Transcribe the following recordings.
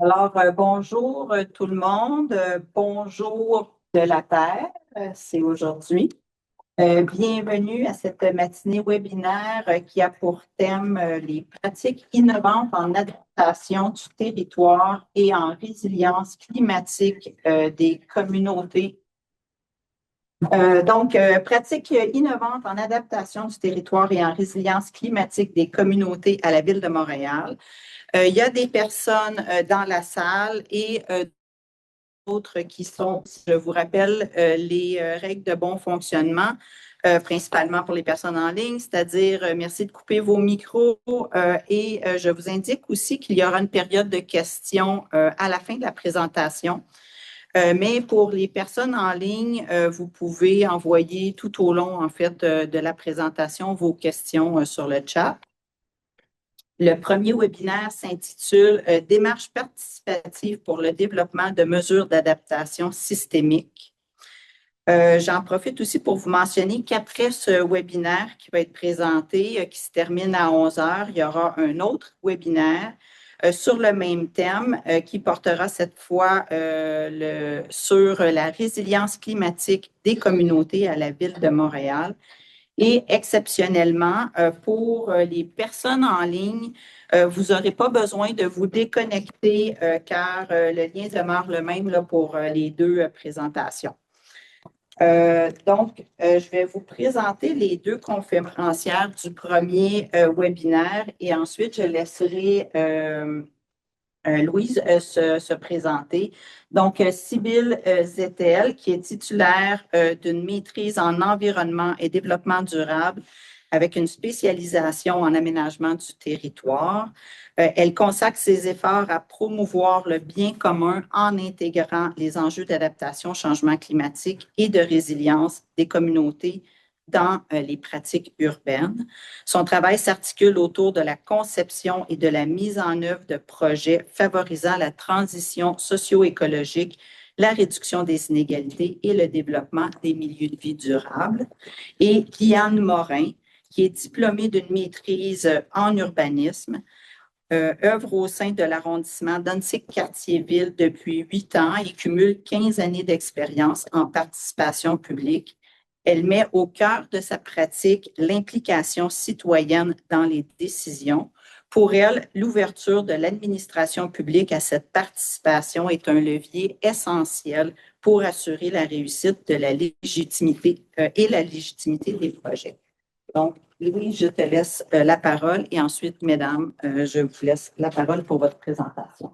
Alors, bonjour tout le monde. Bonjour de la Terre, c'est aujourd'hui. Bienvenue à cette matinée webinaire qui a pour thème les pratiques innovantes en adaptation du territoire et en résilience climatique des communautés. Pratiques innovantes en adaptation du territoire et en résilience climatique des communautés à la Ville de Montréal. Il y a des personnes dans la salle et d'autres qui sont, je vous rappelle, les règles de bon fonctionnement, principalement pour les personnes en ligne, c'est-à-dire merci de couper vos micros et je vous indique aussi qu'il y aura une période de questions à la fin de la présentation. Mais pour les personnes en ligne, vous pouvez envoyer tout au long, en fait, de la présentation vos questions sur le chat. Le premier webinaire s'intitule Démarche participative pour le développement de mesures d'adaptation systémique. J'en profite aussi pour vous mentionner qu'après ce webinaire qui va être présenté, qui se termine à 11 heures, il y aura un autre webinaire sur le même thème qui portera cette fois sur la résilience climatique des communautés à la Ville de Montréal. Et exceptionnellement, pour les personnes en ligne, vous n'aurez pas besoin de vous déconnecter car le lien demeure le même là, pour les deux présentations. Je vais vous présenter les deux conférencières du premier webinaire et ensuite, je laisserai Louise se présenter. Donc, Sybille Zettel, qui est titulaire d'une maîtrise en environnement et développement durable avec une spécialisation en aménagement du territoire. Elle consacre ses efforts à promouvoir le bien commun en intégrant les enjeux d'adaptation au changement climatique et de résilience des communautés dans les pratiques urbaines. Son travail s'articule autour de la conception et de la mise en œuvre de projets favorisant la transition socio-écologique, la réduction des inégalités et le développement des milieux de vie durables. Et Liane Morin, qui est diplômée d'une maîtrise en urbanisme, œuvre au sein de l'arrondissement d'Annecy-Cartierville depuis 8 ans et cumule 15 années d'expérience en participation publique. Elle met au cœur de sa pratique l'implication citoyenne dans les décisions. Pour elle, l'ouverture de l'administration publique à cette participation est un levier essentiel pour assurer la réussite de la légitimité et la légitimité des projets. Donc, Louis, je te laisse la parole et ensuite, mesdames, je vous laisse la parole pour votre présentation.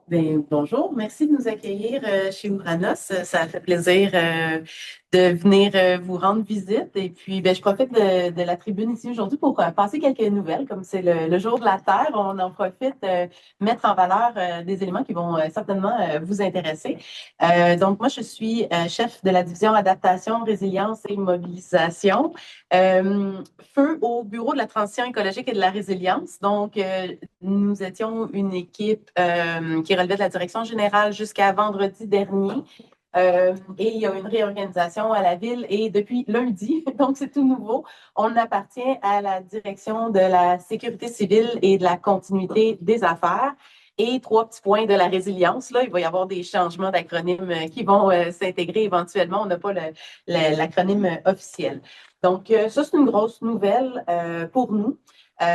Bien, bonjour, merci de nous accueillir chez Ouranos. Ça fait plaisir de venir vous rendre visite. Et puis, je profite de la tribune ici aujourd'hui pour passer quelques nouvelles. Comme c'est le jour de la Terre, on en profite mettre en valeur des éléments qui vont certainement vous intéresser. Donc, moi, je suis chef de la division adaptation, résilience et mobilisation. Feu au bureau de la transition écologique et de la résilience. Donc, nous étions une équipe qui relevait de la direction générale jusqu'à vendredi dernier. Et il y a une réorganisation à la ville et depuis lundi, donc c'est tout nouveau, on appartient à la direction de la sécurité civile et de la continuité des affaires. Et 3 petits points de la résilience. Là, il va y avoir des changements d'acronymes qui vont s'intégrer éventuellement. On n'a pas l'acronyme officiel. Donc, ça, c'est une grosse nouvelle pour nous.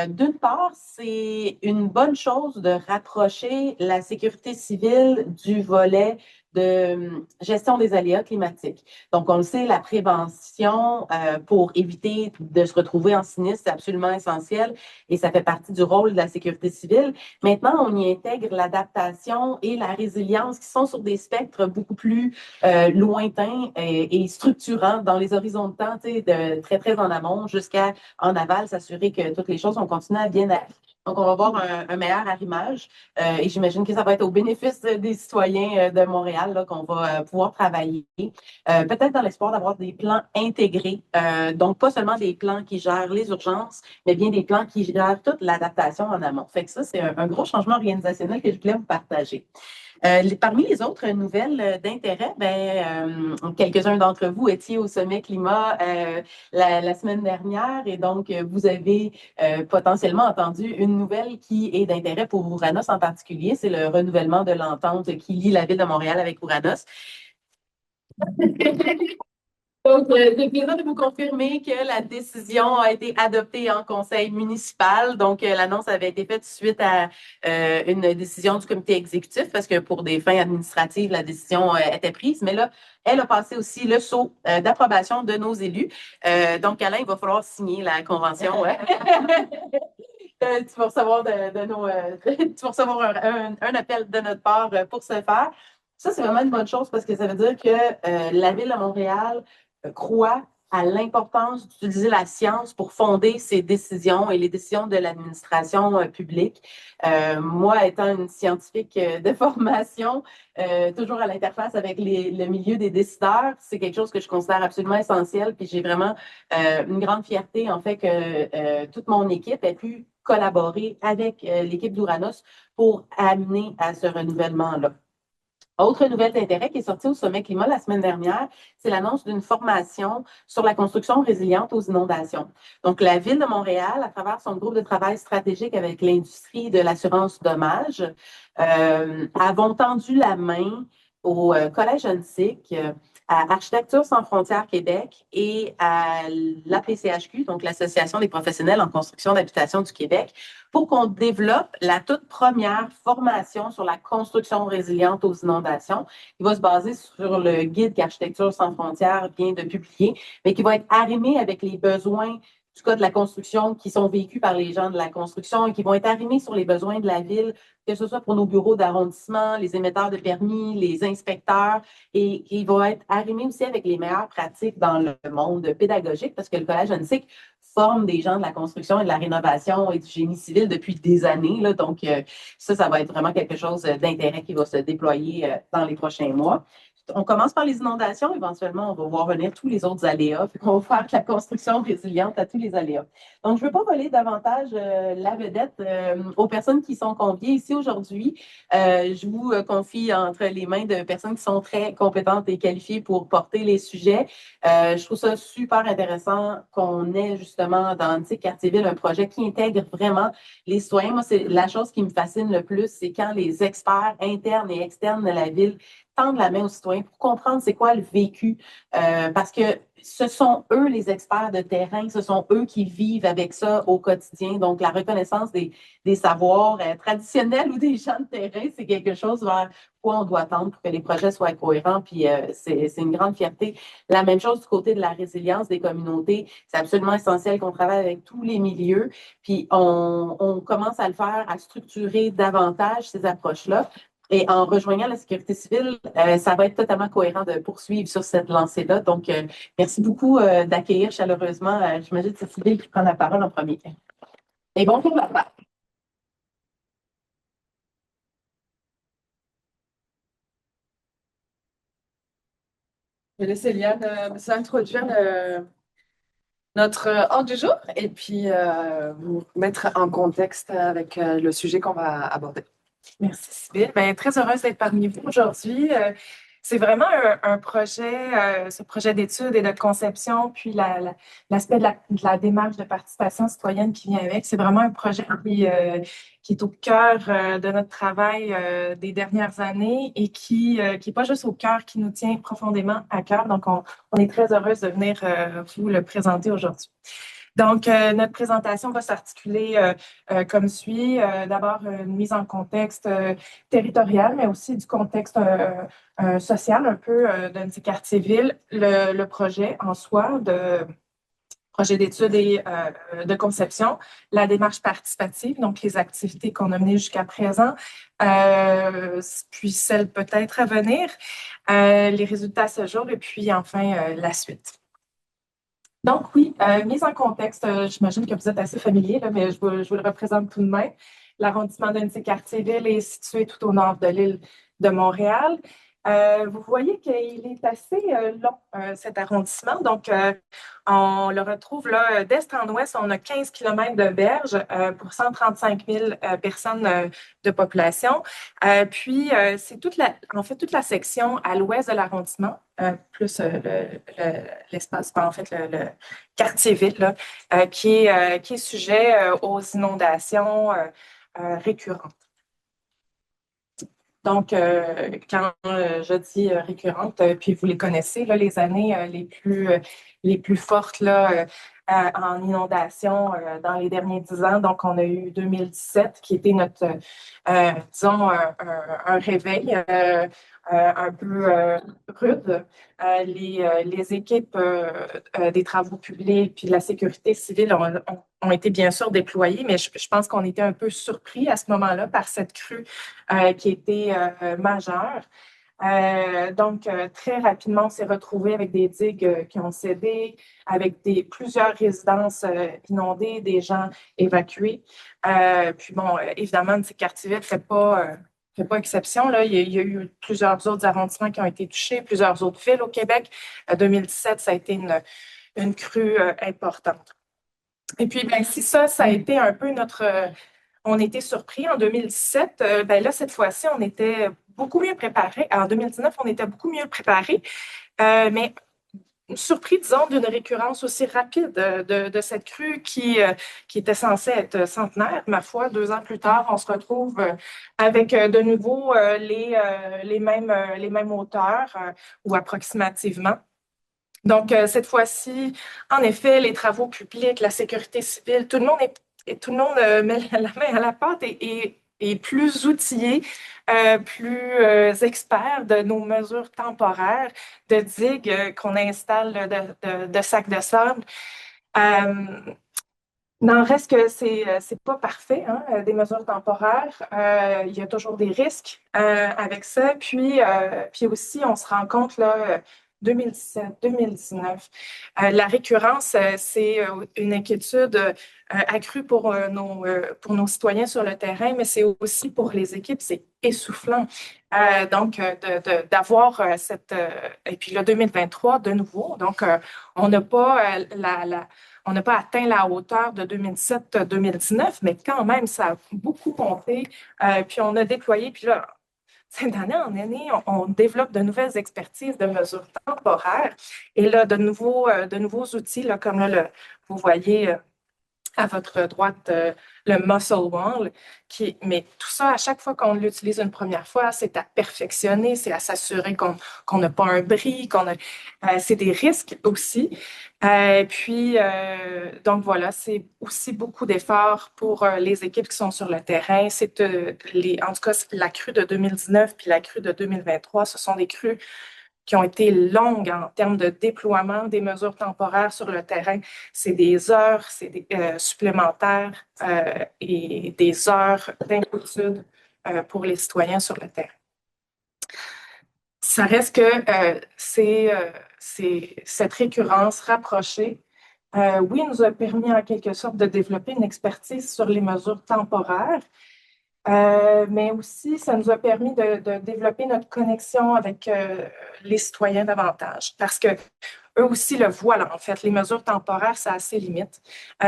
D'une part, c'est une bonne chose de rapprocher la sécurité civile du volet de gestion des aléas climatiques. Donc, on le sait, la prévention pour éviter de se retrouver en sinistre, c'est absolument essentiel et ça fait partie du rôle de la sécurité civile. Maintenant, on y intègre l'adaptation et la résilience qui sont sur des spectres beaucoup plus lointains et structurants dans les horizons de temps, de très, très en amont jusqu'à en aval, s'assurer que toutes les choses vont continuer à bien aller. Donc, on va avoir un meilleur arrimage et j'imagine que ça va être au bénéfice des citoyens de Montréal qu'on va pouvoir travailler. Peut-être dans l'espoir d'avoir des plans intégrés, donc pas seulement des plans qui gèrent les urgences, mais bien des plans qui gèrent toute l'adaptation en amont. Fait que ça, c'est un gros changement organisationnel que je voulais vous partager. Parmi les autres nouvelles d'intérêt, quelques-uns d'entre vous étiez au sommet climat la semaine dernière et donc vous avez potentiellement entendu une nouvelle qui est d'intérêt pour Ouranos en particulier, c'est le renouvellement de l'entente qui lie la ville de Montréal avec Ouranos. Donc, j'ai le plaisir de vous confirmer que la décision a été adoptée en conseil municipal. Donc, l'annonce avait été faite suite à une décision du comité exécutif parce que pour des fins administratives, la décision était prise. Mais là, elle a passé aussi le sceau d'approbation de nos élus. Donc, Alain, il va falloir signer la convention. Tu vas recevoir tu vas recevoir un appel de notre part pour ce faire. Ça, c'est vraiment une bonne chose parce que ça veut dire que la Ville de Montréal croit à l'importance d'utiliser la science pour fonder ses décisions et les décisions de l'administration publique. Moi, étant une scientifique de formation, toujours à l'interface avec le milieu des décideurs, c'est quelque chose que je considère absolument essentiel. Puis j'ai vraiment une grande fierté, en fait, que toute mon équipe ait pu collaborer avec l'équipe d'Ouranos pour amener à ce renouvellement-là. Autre nouvelle d'intérêt qui est sortie au Sommet Climat la semaine dernière, c'est l'annonce d'une formation sur la construction résiliente aux inondations. Donc, la Ville de Montréal, à travers son groupe de travail stratégique avec l'industrie de l'assurance dommage, avons tendu la main au Collège UNSIC, à Architecture sans frontières Québec et à l'APCHQ, donc l'Association des professionnels en construction d'habitation du Québec, pour qu'on développe la toute première formation sur la construction résiliente aux inondations, qui va se baser sur le guide qu'Architecture sans frontières vient de publier, mais qui va être arrimé avec les besoins du Code de la construction qui sont vécus par les gens de la construction et qui vont être arrimés sur les besoins de la ville, que ce soit pour nos bureaux d'arrondissement, les émetteurs de permis, les inspecteurs, et qui vont être arrimés aussi avec les meilleures pratiques dans le monde pédagogique, parce que le Collège UNSIC forme des gens de la construction et de la rénovation et du génie civil depuis des années. Là. Donc, ça va être vraiment quelque chose d'intérêt qui va se déployer dans les prochains mois. On commence par les inondations. Éventuellement, on va voir venir tous les autres aléas. On va faire de la construction résiliente à tous les aléas. Donc, je ne veux pas voler davantage la vedette aux personnes qui sont conviées ici aujourd'hui. Je vous confie entre les mains de personnes qui sont très compétentes et qualifiées pour porter les sujets. Je trouve ça super intéressant qu'on ait justement dans Antique Quartier-Ville un projet qui intègre vraiment les citoyens. Moi, c'est la chose qui me fascine le plus, c'est quand les experts internes et externes de la ville tendre la main aux citoyens pour comprendre c'est quoi le vécu, parce que ce sont eux les experts de terrain, ce sont eux qui vivent avec ça au quotidien. Donc, la reconnaissance des savoirs traditionnels ou des gens de terrain, c'est quelque chose vers quoi on doit tendre pour que les projets soient cohérents, puis c'est une grande fierté. La même chose du côté de la résilience des communautés, c'est absolument essentiel qu'on travaille avec tous les milieux, puis on commence à le faire, à structurer davantage ces approches-là. Et en rejoignant la sécurité civile, ça va être totalement cohérent de poursuivre sur cette lancée-là. Donc, merci beaucoup d'accueillir chaleureusement, j'imagine que c'est Sybille qui prend la parole en premier. Et bonjour, Barbara. Je vais laisser Eliane introduire notre ordre du jour et puis vous mettre en contexte avec le sujet qu'on va aborder. Merci, Sybille. Bien, très heureuse d'être parmi vous aujourd'hui. C'est vraiment un projet, ce projet d'étude et de conception, puis l'aspect de la démarche de participation citoyenne qui vient avec. C'est vraiment un projet qui est au cœur de notre travail des dernières années et qui est pas juste au cœur, qui nous tient profondément à cœur. Donc, on est très heureuse de venir vous le présenter aujourd'hui. Donc, notre présentation va s'articuler comme suit. D'abord, une mise en contexte territorial, mais aussi du contexte social un peu d'un petit quartier-ville. Le projet en soi de projet d'études et de conception, la démarche participative, donc les activités qu'on a menées jusqu'à présent, puis celles peut-être à venir, les résultats à ce jour et puis enfin la suite. Donc oui, mise en contexte, j'imagine que vous êtes assez familier, là, mais je vous le représente tout de même. L'arrondissement d'Antique-Cartierville est situé tout au nord de l'île de Montréal. Vous voyez qu'il est assez long, cet arrondissement. Donc, on le retrouve là, d'est en ouest, on a 15 km de berge pour 135 000 personnes de population. Puis, c'est en fait, toute la section à l'ouest de l'arrondissement, plus l'espace, en fait, le quartier-ville, là, qui est sujet aux inondations récurrentes. Donc, quand je dis récurrente, puis vous les connaissez, là, les années les plus fortes là, en inondation dans les derniers 10 ans. Donc, on a eu 2017 qui était notre, disons, un réveil un peu rude. Les équipes des travaux publics puis de la sécurité civile ont été bien sûr déployées, mais je pense qu'on était un peu surpris à ce moment-là par cette crue qui était majeure. Donc, très rapidement, on s'est retrouvé avec des digues qui ont cédé, avec plusieurs résidences inondées, des gens évacués. Puis bon, évidemment, ces quartiers-là ne fait pas exception. Là. Il y a eu plusieurs autres arrondissements qui ont été touchés, plusieurs autres villes au Québec. 2017, ça a été une crue importante. Et puis, ben, si ça a été un peu on était surpris en 2017. Ben là, cette fois-ci, on était beaucoup mieux préparés. En 2019, on était beaucoup mieux préparés, mais surpris, disons, d'une récurrence aussi rapide de cette crue qui était censée être centenaire. Ma foi, 2 ans plus tard, on se retrouve avec de nouveau les mêmes hauteurs ou approximativement. Donc, cette fois-ci, en effet, les travaux publics, la sécurité civile, tout le monde met la main à la pâte et est plus outillé, plus expert de nos mesures temporaires de digues qu'on installe de sacs de sable. N'en reste que c'est pas parfait, hein, des mesures temporaires. Il y a toujours des risques avec ça. Puis aussi, on se rend compte, là, 2017, 2019, la récurrence, c'est une inquiétude accrue pour nos citoyens sur le terrain, mais c'est aussi pour les équipes, c'est essoufflant. Donc, d'avoir et puis le 2023, de nouveau, donc on n'a pas on n'a pas atteint la hauteur de 2017-2019, mais quand même, ça a beaucoup monté. Puis on a déployé, puis là, d'année en année, on développe de nouvelles expertises de mesures temporaires et là, de nouveaux outils, là, comme là, vous voyez à votre droite le muscle wall, mais tout ça, à chaque fois qu'on l'utilise une première fois, c'est à perfectionner, c'est à s'assurer qu'on n'a pas un bris, c'est des risques aussi. Puis, donc voilà, c'est aussi beaucoup d'efforts pour les équipes qui sont sur le terrain. En tout cas, la crue de 2019 puis la crue de 2023, ce sont des crues qui ont été longues en termes de déploiement des mesures temporaires sur le terrain. C'est des heures supplémentaires et des heures d'inquiétude pour les citoyens sur le terrain. Ça reste que cette récurrence rapprochée, oui, nous a permis en quelque sorte de développer une expertise sur les mesures temporaires, mais aussi, ça nous a permis de développer notre connexion avec les citoyens davantage, parce que eux aussi le voient, là, en fait. Les mesures temporaires, ça a ses limites.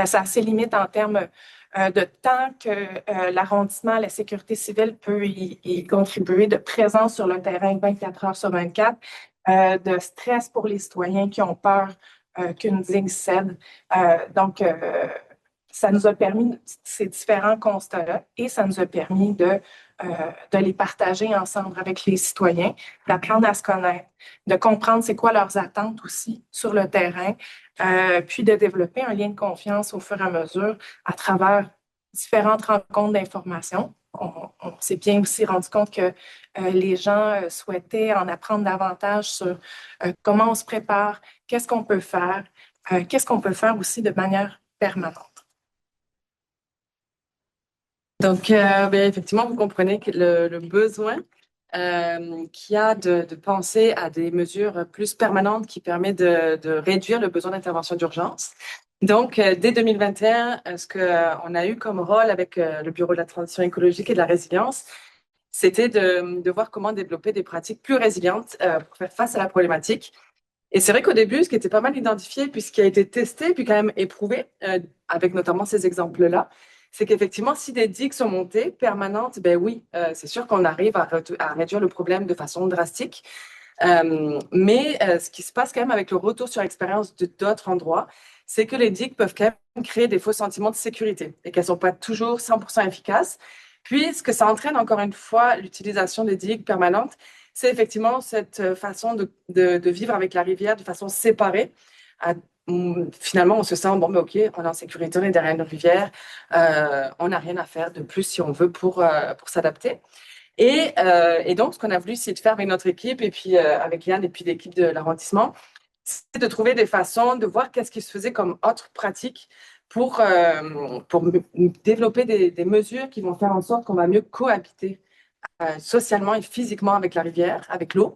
Ça a ses limites en termes de temps que l'arrondissement, la sécurité civile peut y contribuer, de présence sur le terrain 24 heures sur 24, de stress pour les citoyens qui ont peur qu'une digue cède. Donc, ça nous a permis ces différents constats-là et ça nous a permis de les partager ensemble avec les citoyens, d'apprendre à se connaître, de comprendre c'est quoi leurs attentes aussi sur le terrain, puis de développer un lien de confiance au fur et à mesure à travers différentes rencontres d'information. On s'est bien aussi rendu compte que les gens souhaitaient en apprendre davantage sur comment on se prépare, qu'est-ce qu'on peut faire aussi de manière permanente. Donc, effectivement, vous comprenez que le besoin qu'il y a de penser à des mesures plus permanentes qui permettent de réduire le besoin d'intervention d'urgence. Donc, dès 2021, ce qu'on a eu comme rôle avec le Bureau de la transition écologique et de la résilience, c'était de voir comment développer des pratiques plus résilientes pour faire face à la problématique. Et c'est vrai qu'au début, ce qui était pas mal identifié, puis ce qui a été testé, puis quand même éprouvé, avec notamment ces exemples-là, c'est qu'effectivement, si des digues sont montées permanentes, ben oui, c'est sûr qu'on arrive à réduire le problème de façon drastique. Mais ce qui se passe quand même avec le retour sur expérience d'autres endroits, c'est que les digues peuvent quand même créer des faux sentiments de sécurité et qu'elles ne sont pas toujours 100% efficaces. Puis, ce que ça entraîne, encore une fois, l'utilisation des digues permanentes, c'est effectivement cette façon de vivre avec la rivière de façon séparée. Finalement, on se sent, bon, ben, OK, on est en sécurité, on est derrière une rivière, on n'a rien à faire de plus si on veut pour s'adapter. Et donc, ce qu'on a voulu, c'est de faire avec notre équipe et puis avec Yann et puis l'équipe de l'arrondissement, c'est de trouver des façons de voir qu'est-ce qui se faisait comme autre pratique pour développer des mesures qui vont faire en sorte qu'on va mieux cohabiter socialement et physiquement avec la rivière, avec l'eau,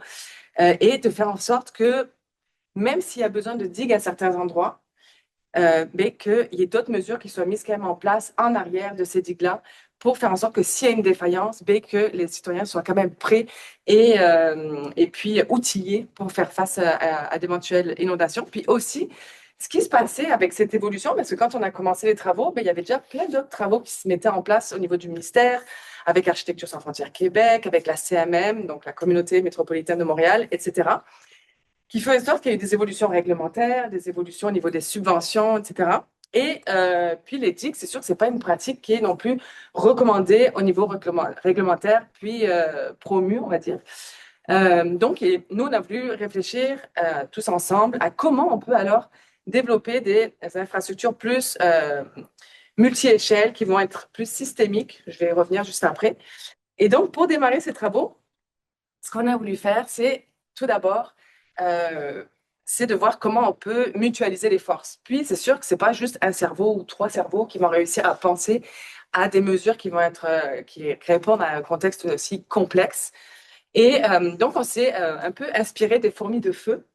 et de faire en sorte que même s'il y a besoin de digues à certains endroits, mais qu'il y ait d'autres mesures qui soient mises quand même en place en arrière de ces digues-là pour faire en sorte que s'il y a une défaillance, ben, que les citoyens soient quand même prêts et puis outillés pour faire face à d'éventuelles inondations. Puis aussi, ce qui se passait avec cette évolution, parce que quand on a commencé les travaux, ben, il y avait déjà plein d'autres travaux qui se mettaient en place au niveau du ministère, avec Architecture sans frontières Québec, avec la CMM, donc la Communauté métropolitaine de Montréal, etc., qui fait en sorte qu'il y a eu des évolutions réglementaires, des évolutions au niveau des subventions, etc. Et puis les digues, c'est sûr que ce n'est pas une pratique qui est non plus recommandée au niveau réglementaire, puis promue, on va dire. Donc, nous, on a voulu réfléchir tous ensemble à comment on peut alors développer des infrastructures plus multi-échelles qui vont être plus systémiques. Je vais y revenir juste après. Et donc, pour démarrer ces travaux, ce qu'on a voulu faire, c'est tout d'abord c'est de voir comment on peut mutualiser les forces. Puis, c'est sûr que ce n'est pas juste un cerveau ou 3 cerveaux qui vont réussir à penser à des mesures qui vont être, qui répondent à un contexte aussi complexe. Et donc, on s'est un peu inspiré des fourmis de feu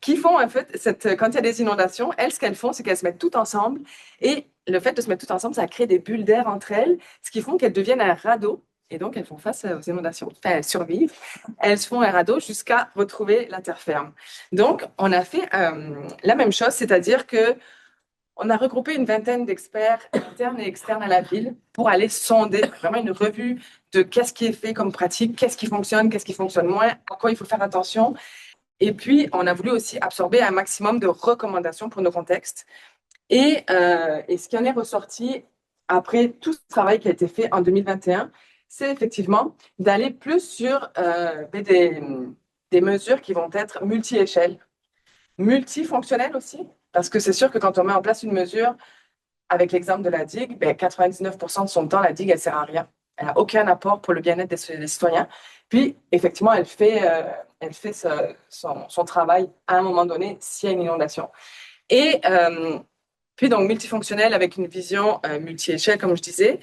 qui font, en fait, quand il y a des inondations, elles, ce qu'elles font, c'est qu'elles se mettent toutes ensemble. Et le fait de se mettre toutes ensemble, ça crée des bulles d'air entre elles, ce qui font qu'elles deviennent un radeau. Et donc, elles font face aux inondations. Enfin, elles survivent. Elles font un radeau jusqu'à retrouver la terre ferme. Donc, on a fait la même chose, c'est-à-dire que on a regroupé une vingtaine d'experts internes et externes à la ville pour aller sonder vraiment une revue de qu'est-ce qui est fait comme pratique, qu'est-ce qui fonctionne moins, à quoi il faut faire attention. Et puis, on a voulu aussi absorber un maximum de recommandations pour nos contextes. Et ce qui en est ressorti après tout ce travail qui a été fait en 2021, c'est effectivement d'aller plus sur des mesures qui vont être multi-échelles, multifonctionnelles aussi, parce que c'est sûr que quand on met en place une mesure, avec l'exemple de la digue, 99% de son temps, la digue, elle ne sert à rien. Elle n'a aucun apport pour le bien-être des citoyens. Puis, effectivement, elle fait son travail à un moment donné s'il y a une inondation. Et puis, donc, multifonctionnel avec une vision multi-échelle, comme je disais.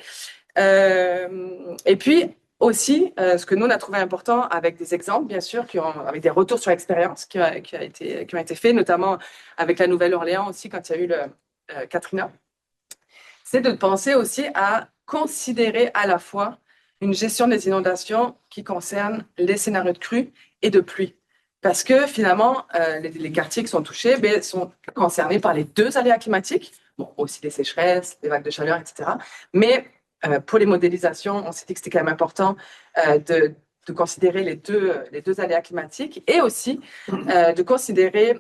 Et puis, aussi, ce que nous, on a trouvé important avec des exemples, bien sûr, avec des retours sur expérience qui ont été faits, notamment avec la Nouvelle-Orléans aussi, quand il y a eu le Katrina, c'est de penser aussi à considérer à la fois une gestion des inondations qui concerne les scénarios de crue et de pluie. Parce que finalement, les quartiers qui sont touchés sont concernés par les 2 aléas climatiques, bon, aussi les sécheresses, les vagues de chaleur, etc. Mais pour les modélisations, on s'est dit que c'était quand même important de considérer les deux aléas climatiques et aussi de considérer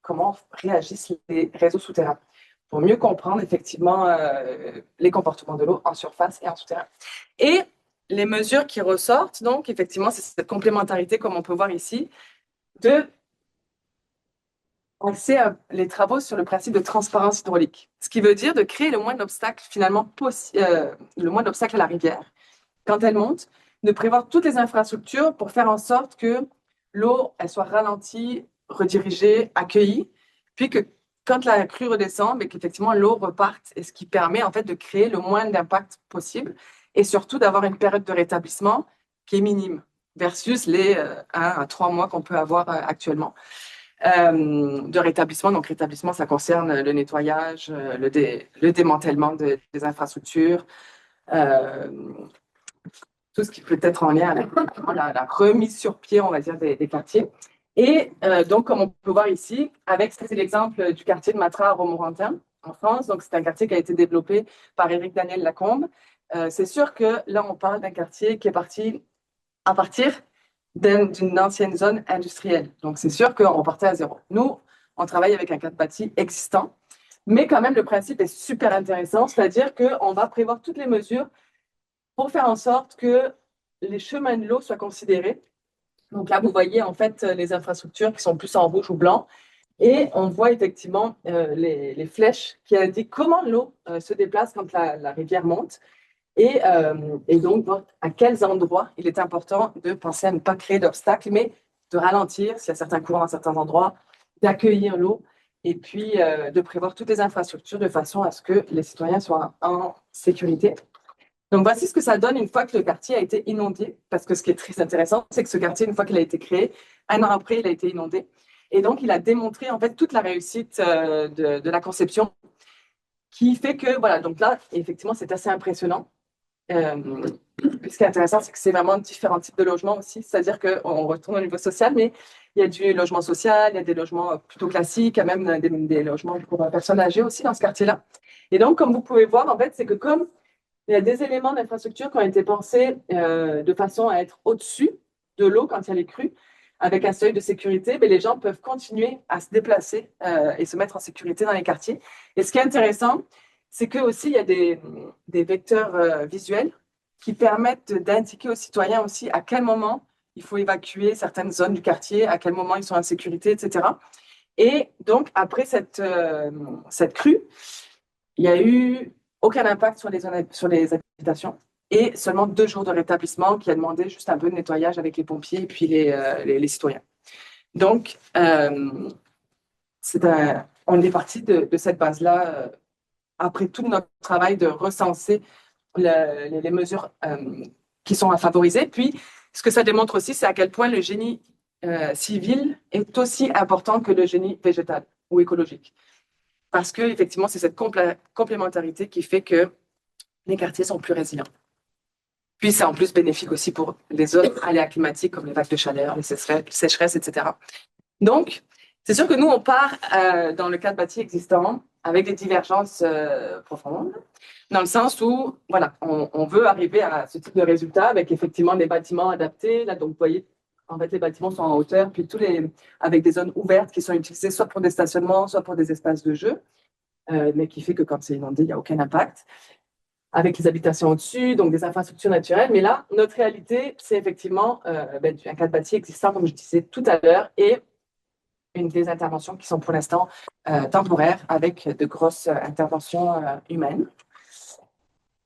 comment réagissent les réseaux souterrains pour mieux comprendre effectivement les comportements de l'eau en surface et en souterrain. Et les mesures qui ressortent, donc effectivement, c'est cette complémentarité, comme on peut voir ici, de axer les travaux sur le principe de transparence hydraulique, ce qui veut dire de créer le moins d'obstacles finalement le moins d'obstacles à la rivière quand elle monte, de prévoir toutes les infrastructures pour faire en sorte que l'eau elle soit ralentie, redirigée, accueillie, puis que quand la crue redescend, qu'effectivement l'eau reparte, et ce qui permet en fait de créer le moins d'impact possible et surtout d'avoir une période de rétablissement qui est minime versus les 1 à 3 mois qu'on peut avoir actuellement. De rétablissement. Donc, rétablissement, ça concerne le nettoyage, le démantèlement des infrastructures, euh, tout ce qui peut être en lien avec la remise sur pied, on va dire, des quartiers. Et donc, comme on peut voir ici, c'est l'exemple du quartier de Matra à Romorantin, en France. Donc, c'est un quartier qui a été développé par Éric Daniel Lacombe. C'est sûr que là, on parle d'un quartier qui est parti à partir d'une ancienne zone industrielle. Donc, c'est sûr qu'on partait à zéro. Nous, on travaille avec un cadre bâti existant, mais quand même, le principe est super intéressant, c'est-à-dire qu'on va prévoir toutes les mesures pour faire en sorte que les chemins de l'eau soient considérés. Donc là, vous voyez en fait les infrastructures qui sont plus en rouge ou blanc. Et on voit effectivement les flèches qui indiquent comment l'eau se déplace quand la rivière monte. Et donc, voir à quels endroits il est important de penser à ne pas créer d'obstacles, mais de ralentir s'il y a certains courants à certains endroits, d'accueillir l'eau et puis de prévoir toutes les infrastructures de façon à ce que les citoyens soient en sécurité. Donc, voici ce que ça donne une fois que le quartier a été inondé. Parce que ce qui est très intéressant, c'est que ce quartier, une fois qu'il a été créé, un an après, il a été inondé. Et donc, il a démontré en fait toute la réussite de la conception qui fait que, voilà, donc là, effectivement, c'est assez impressionnant. Ce qui est intéressant, c'est que c'est vraiment différents types de logements aussi. C'est-à-dire qu'on retourne au niveau social, mais il y a du logement social, il y a des logements plutôt classiques, il y a même des logements pour personnes âgées aussi dans ce quartier-là. Et donc, comme vous pouvez voir, en fait, c'est que comme il y a des éléments d'infrastructure qui ont été pensés de façon à être au-dessus de l'eau quand il y a les crues, avec un seuil de sécurité, mais les gens peuvent continuer à se déplacer et se mettre en sécurité dans les quartiers. Et ce qui est intéressant, c'est que aussi il y a des vecteurs visuels qui permettent d'indiquer aux citoyens aussi à quel moment il faut évacuer certaines zones du quartier, à quel moment ils sont en sécurité, etc. Et donc, après cette crue, il n'y a eu aucun impact sur les habitations et seulement 2 jours de rétablissement qui a demandé juste un peu de nettoyage avec les pompiers et puis les citoyens. Donc, on est parti de cette base-là après tout notre travail de recenser les mesures qui sont à favoriser. Puis, ce que ça démontre aussi, c'est à quel point le génie civil est aussi important que le génie végétal ou écologique. Parce que, effectivement, c'est cette complémentarité qui fait que les quartiers sont plus résilients. Puis, c'est en plus bénéfique aussi pour les autres aléas climatiques comme les vagues de chaleur, les sécheresses, etc. Donc, c'est sûr que nous, on part dans le cadre bâti existant avec des divergences profondes, dans le sens où, voilà, on veut arriver à ce type de résultat avec effectivement des bâtiments adaptés. Là, donc, vous voyez, en fait, les bâtiments sont en hauteur, puis avec des zones ouvertes qui sont utilisées soit pour des stationnements, soit pour des espaces de jeu, mais qui fait que quand c'est inondé, il n'y a aucun impact. Avec les habitations au-dessus, donc des infrastructures naturelles. Mais là, notre réalité, c'est effectivement un cadre bâti existant, comme je disais tout à l'heure, et des interventions qui sont pour l'instant temporaires, avec de grosses interventions humaines.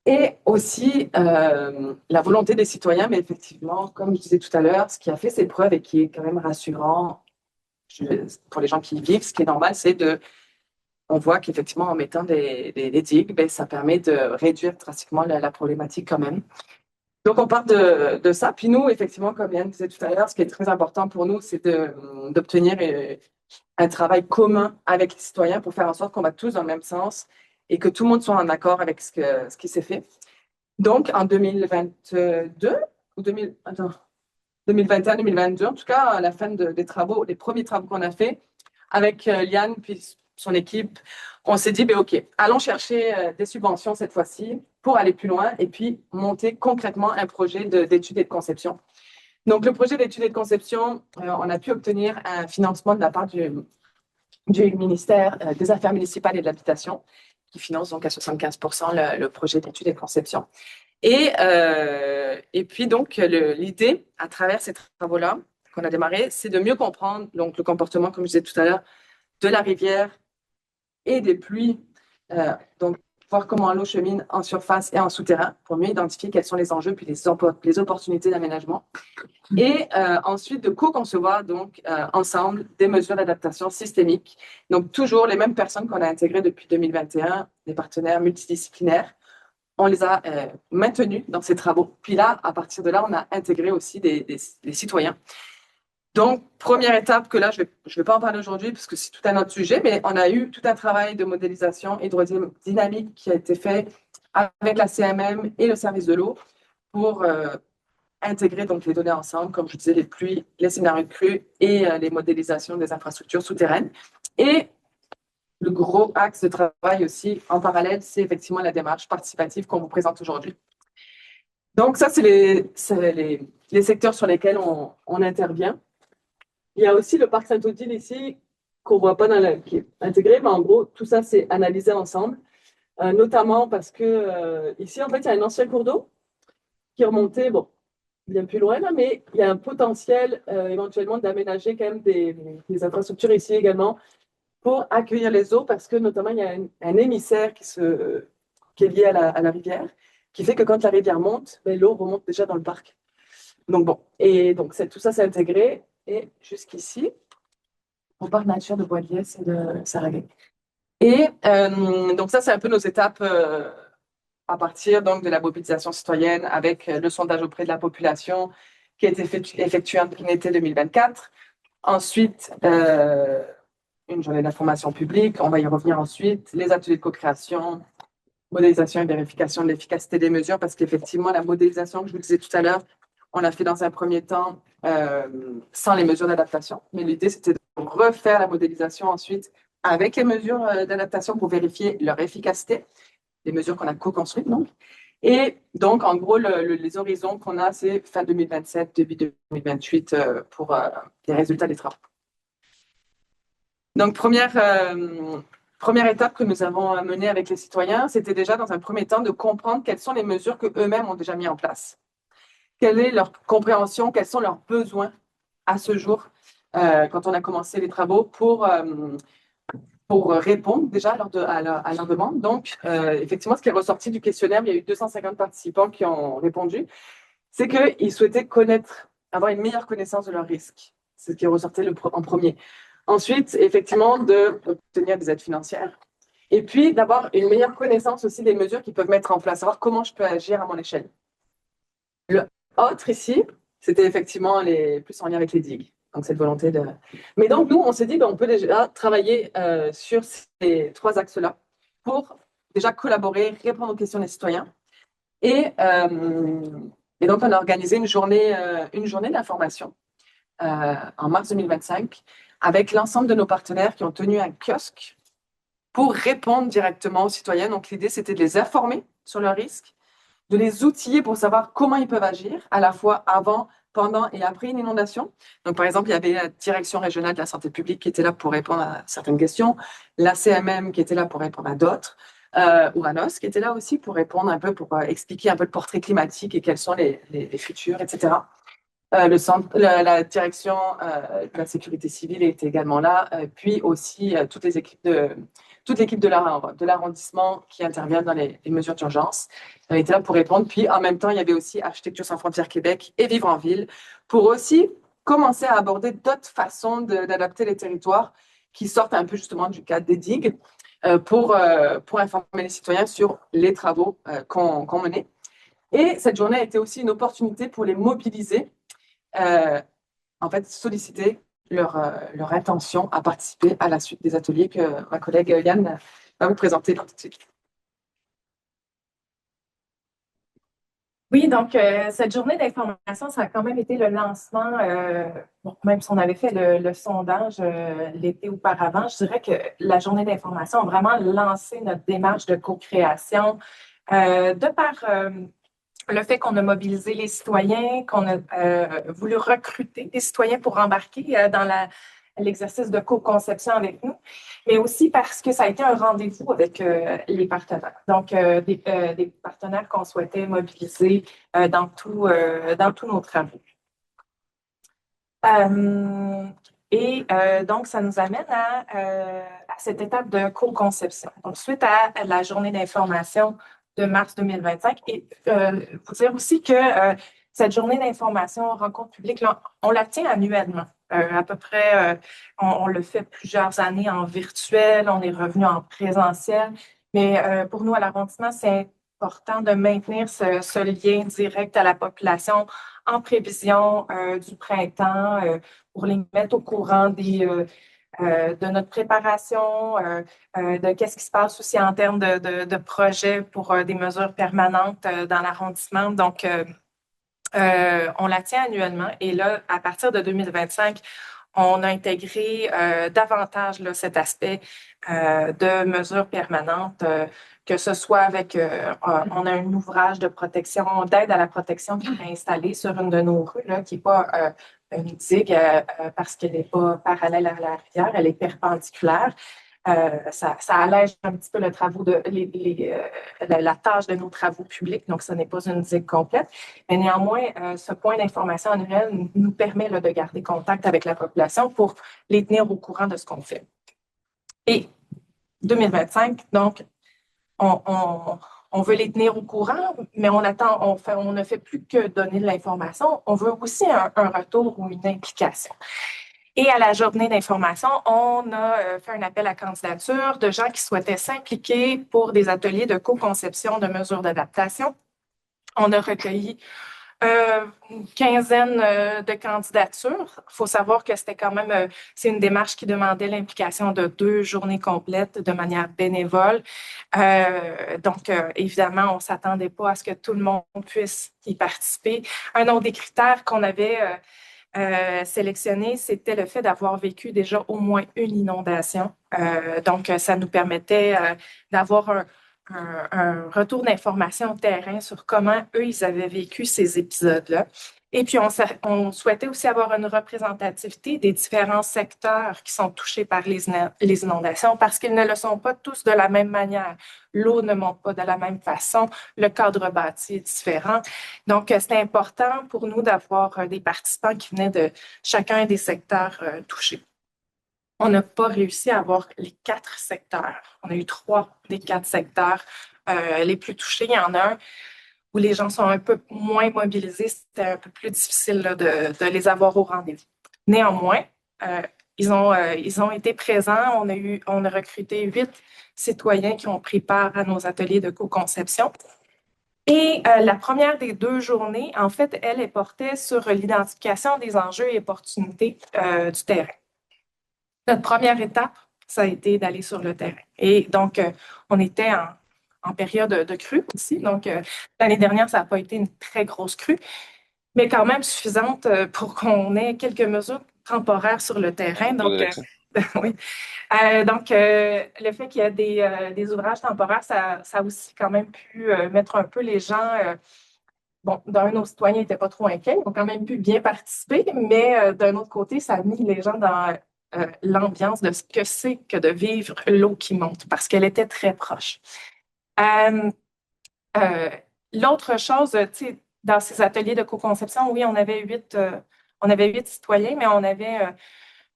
Et aussi la volonté des citoyens, mais effectivement, comme je disais tout à l'heure, ce qui a fait ses preuves et qui est quand même rassurant pour les gens qui y vivent, ce qui est normal, c'est on voit qu'effectivement, en mettant des digues, ben, ça permet de réduire drastiquement la problématique quand même. Donc, on part de ça. Puis nous, effectivement, comme Yann disait tout à l'heure, ce qui est très important pour nous, c'est d'obtenir un travail commun avec les citoyens pour faire en sorte qu'on va tous dans le même sens et que tout le monde soit en accord avec ce qui s'est fait. Donc, en 2022 ou 2021-2022, en tout cas, à la fin des travaux, les premiers travaux qu'on a fait avec Liane puis son équipe, on s'est dit, ben, OK, allons chercher des subventions cette fois-ci pour aller plus loin et puis monter concrètement un projet d'études et de conception. Donc, le projet d'études et de conception, on a pu obtenir un financement de la part du ministère des Affaires municipales et de l'Habitation, qui finance donc à 75% le projet d'études et de conception. Et puis, donc, l'idée, à travers ces travaux-là qu'on a démarrés, c'est de mieux comprendre donc, le comportement, comme je disais tout à l'heure, de la rivière et des pluies. Donc, voir comment l'eau chemine en surface et en souterrain pour mieux identifier quels sont les enjeux puis les opportunités d'aménagement. Et ensuite, de co-concevoir donc ensemble des mesures d'adaptation systémique. Donc, toujours les mêmes personnes qu'on a intégrées depuis 2021, des partenaires multidisciplinaires. On les a maintenus dans ces travaux. Puis là, à partir de là, on a intégré aussi des citoyens. Donc, première étape que là, je vais pas en parler aujourd'hui parce que c'est tout un autre sujet, mais on a eu tout un travail de modélisation hydrodynamique qui a été fait avec la CMM et le service de l'eau pour intégrer donc les données ensemble, comme je disais, les pluies, les scénarios de crue et les modélisations des infrastructures souterraines. Et le gros axe de travail aussi en parallèle, c'est effectivement la démarche participative qu'on vous présente aujourd'hui. Donc ça, c'est les secteurs sur lesquels on intervient. Il y a aussi le parc Saint-Odile ici, qu'on ne voit pas qui est intégré, mais en gros, tout ça, c'est analysé ensemble, notamment parce que ici, en fait, il y a un ancien cours d'eau qui est remonté, bon, bien plus loin, là, mais il y a un potentiel éventuellement d'aménager quand même des infrastructures ici également pour accueillir les eaux, parce que notamment, il y a un émissaire qui est lié à la rivière, qui fait que quand la rivière monte, ben, l'eau remonte déjà dans le parc. Donc bon, et donc tout ça, c'est intégré. Et jusqu'ici, au parc nature de Bois-de-Liesse et de Saraguet. Et donc ça, c'est un peu nos étapes à partir donc, de la mobilisation citoyenne avec le sondage auprès de la population qui a été effectué en été 2024. Ensuite, une journée d'information publique, on va y revenir ensuite, les ateliers de co-création, modélisation et vérification de l'efficacité des mesures, parce qu'effectivement, la modélisation que je vous disais tout à l'heure, on l'a fait dans un premier temps sans les mesures d'adaptation. Mais l'idée, c'était de refaire la modélisation ensuite avec les mesures d'adaptation pour vérifier leur efficacité, les mesures qu'on a co-construites, donc. Et donc, en gros, les horizons qu'on a, c'est fin 2027, début 2028 pour les résultats des travaux. Donc, première étape que nous avons menée avec les citoyens, c'était déjà dans un premier temps de comprendre quelles sont les mesures qu'eux-mêmes ont déjà mis en place. Quelle est leur compréhension, quels sont leurs besoins à ce jour quand on a commencé les travaux pour répondre déjà à leur demande. Donc, effectivement, ce qui est ressorti du questionnaire, il y a eu 250 participants qui ont répondu, c'est qu'ils souhaitaient avoir une meilleure connaissance de leurs risques. C'est ce qui est ressorti en premier. Ensuite, effectivement, d'obtenir des aides financières. Et puis, d'avoir une meilleure connaissance aussi des mesures qu'ils peuvent mettre en place, savoir comment je peux agir à mon échelle. Le autre ici, c'était effectivement plus en lien avec les digues. Donc, cette volonté de... Mais donc, nous, on s'est dit, on peut déjà travailler sur ces trois axes-là pour déjà collaborer, répondre aux questions des citoyens. Et donc, on a organisé une journée d'information en mars 2025 avec l'ensemble de nos partenaires qui ont tenu un kiosque pour répondre directement aux citoyens. Donc, l'idée, c'était de les informer sur leurs risques, de les outiller pour savoir comment ils peuvent agir, à la fois avant, pendant et après une inondation. Donc, par exemple, il y avait la Direction régionale de la santé publique qui était là pour répondre à certaines questions, la CMM qui était là pour répondre à d'autres, Ouranos qui était là aussi pour répondre un peu, pour expliquer un peu le portrait climatique et quels sont les futurs, etc. La direction de la sécurité civile était également là, puis aussi toute l'équipe de l'arrondissement qui intervient dans les mesures d'urgence était là pour répondre. Puis en même temps, il y avait aussi Architecture sans frontières Québec et Vivre en ville pour aussi commencer à aborder d'autres façons d'adapter les territoires qui sortent un peu justement du cadre des digues pour informer les citoyens sur les travaux qu'on menait. Et cette journée a été aussi une opportunité pour les mobiliser, en fait, solliciter leur intention à participer à la suite des ateliers que ma collègue Yann va vous présenter tout de suite. Oui, donc cette journée d'information, ça a quand même été le lancement, même si on avait fait le sondage l'été auparavant, je dirais que la journée d'information a vraiment lancé notre démarche de co-création de par le fait qu'on a mobilisé les citoyens, qu'on a voulu recruter des citoyens pour embarquer dans l'exercice de co-conception avec nous, mais aussi parce que ça a été un rendez-vous avec les partenaires. Donc, des partenaires qu'on souhaitait mobiliser dans tous nos travaux. Donc, ça nous amène à cette étape de co-conception. Donc, suite à la journée d'information de mars 2025, et vous dire aussi que cette journée d'information rencontre publique, là, on la tient annuellement. À peu près, on le fait plusieurs années en virtuel, on est revenu en présentiel, mais pour nous, à l'arrondissement, c'est important de maintenir ce lien direct à la population en prévision du printemps pour les mettre au courant de notre préparation, de qu'est-ce qui se passe aussi en termes de projets pour des mesures permanentes dans l'arrondissement. Donc, on la tient annuellement et là, à partir de 2025, on a intégré davantage là, cet aspect de mesures permanentes, que ce soit avec, on a un ouvrage de protection, d'aide à la protection qui est installé sur une de nos rues, là, qui n'est pas une digue parce qu'elle n'est pas parallèle à la rivière, elle est perpendiculaire. Ça allège un petit peu la tâche de nos travaux publics, donc ce n'est pas une digue complète. Mais néanmoins, ce point d'information annuel nous permet là, de garder contact avec la population pour les tenir au courant de ce qu'on fait. Et 2025, donc, on veut les tenir au courant, mais on ne fait plus que donner de l'information. On veut aussi un retour ou une implication. Et à la journée d'information, on a fait un appel à candidature de gens qui souhaitaient s'impliquer pour des ateliers de co-conception de mesures d'adaptation. On a recueilli une quinzaine de candidatures. Il faut savoir que c'était quand même, c'est une démarche qui demandait l'implication de 2 journées complètes de manière bénévole. Donc, évidemment, on ne s'attendait pas à ce que tout le monde puisse y participer. Un autre des critères qu'on avait sélectionné, c'était le fait d'avoir vécu déjà au moins une inondation. Donc, ça nous permettait d'avoir un retour d'information au terrain sur comment eux, ils avaient vécu ces épisodes-là. Et puis, on souhaitait aussi avoir une représentativité des différents secteurs qui sont touchés par les inondations parce qu'ils ne le sont pas tous de la même manière. L'eau ne monte pas de la même façon, le cadre bâti est différent. Donc, c'était important pour nous d'avoir des participants qui venaient de chacun des secteurs touchés. On n'a pas réussi à avoir les 4 secteurs. On a eu 3 des 4 secteurs les plus touchés. Il y en a un où les gens sont un peu moins mobilisés. C'était un peu plus difficile là, de les avoir au rendez-vous. Néanmoins, ils ont été présents. On a recruté 8 citoyens qui ont pris part à nos ateliers de co-conception. Et la première des 2 journées, en fait, elle portait sur l'identification des enjeux et opportunités du terrain. Notre première étape, ça a été d'aller sur le terrain. Et donc, on était en période de crue aussi. Donc, l'année dernière, ça n'a pas été une très grosse crue, mais quand même suffisante pour qu'on ait quelques mesures temporaires sur le terrain. Donc, oui. Donc, le fait qu'il y ait des ouvrages temporaires, ça a aussi quand même pu mettre un peu les gens. Bon, nos citoyens n'étaient pas trop inquiets, ils ont quand même pu bien participer, mais d'un autre côté, ça a mis les gens dans l'ambiance de ce que c'est que de vivre l'eau qui monte, parce qu'elle était très proche. L'autre chose, tu sais, dans ces ateliers de co-conception, oui, on avait 8 citoyens, mais on avait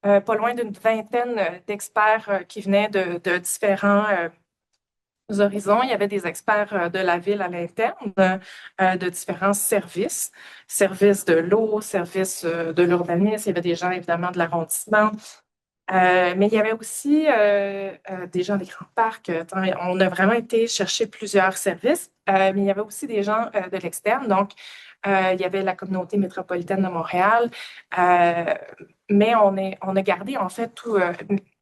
pas loin d'une vingtaine d'experts qui venaient de différents horizons. Il y avait des experts de la ville à l'interne, de différents services de l'eau, services de l'urbanisme. Il y avait des gens, évidemment, de l'arrondissement. Mais il y avait aussi des gens des grands parcs. On a vraiment été chercher plusieurs services, mais il y avait aussi des gens de l'externe. Donc, il y avait la communauté métropolitaine de Montréal. Mais on a gardé, en fait,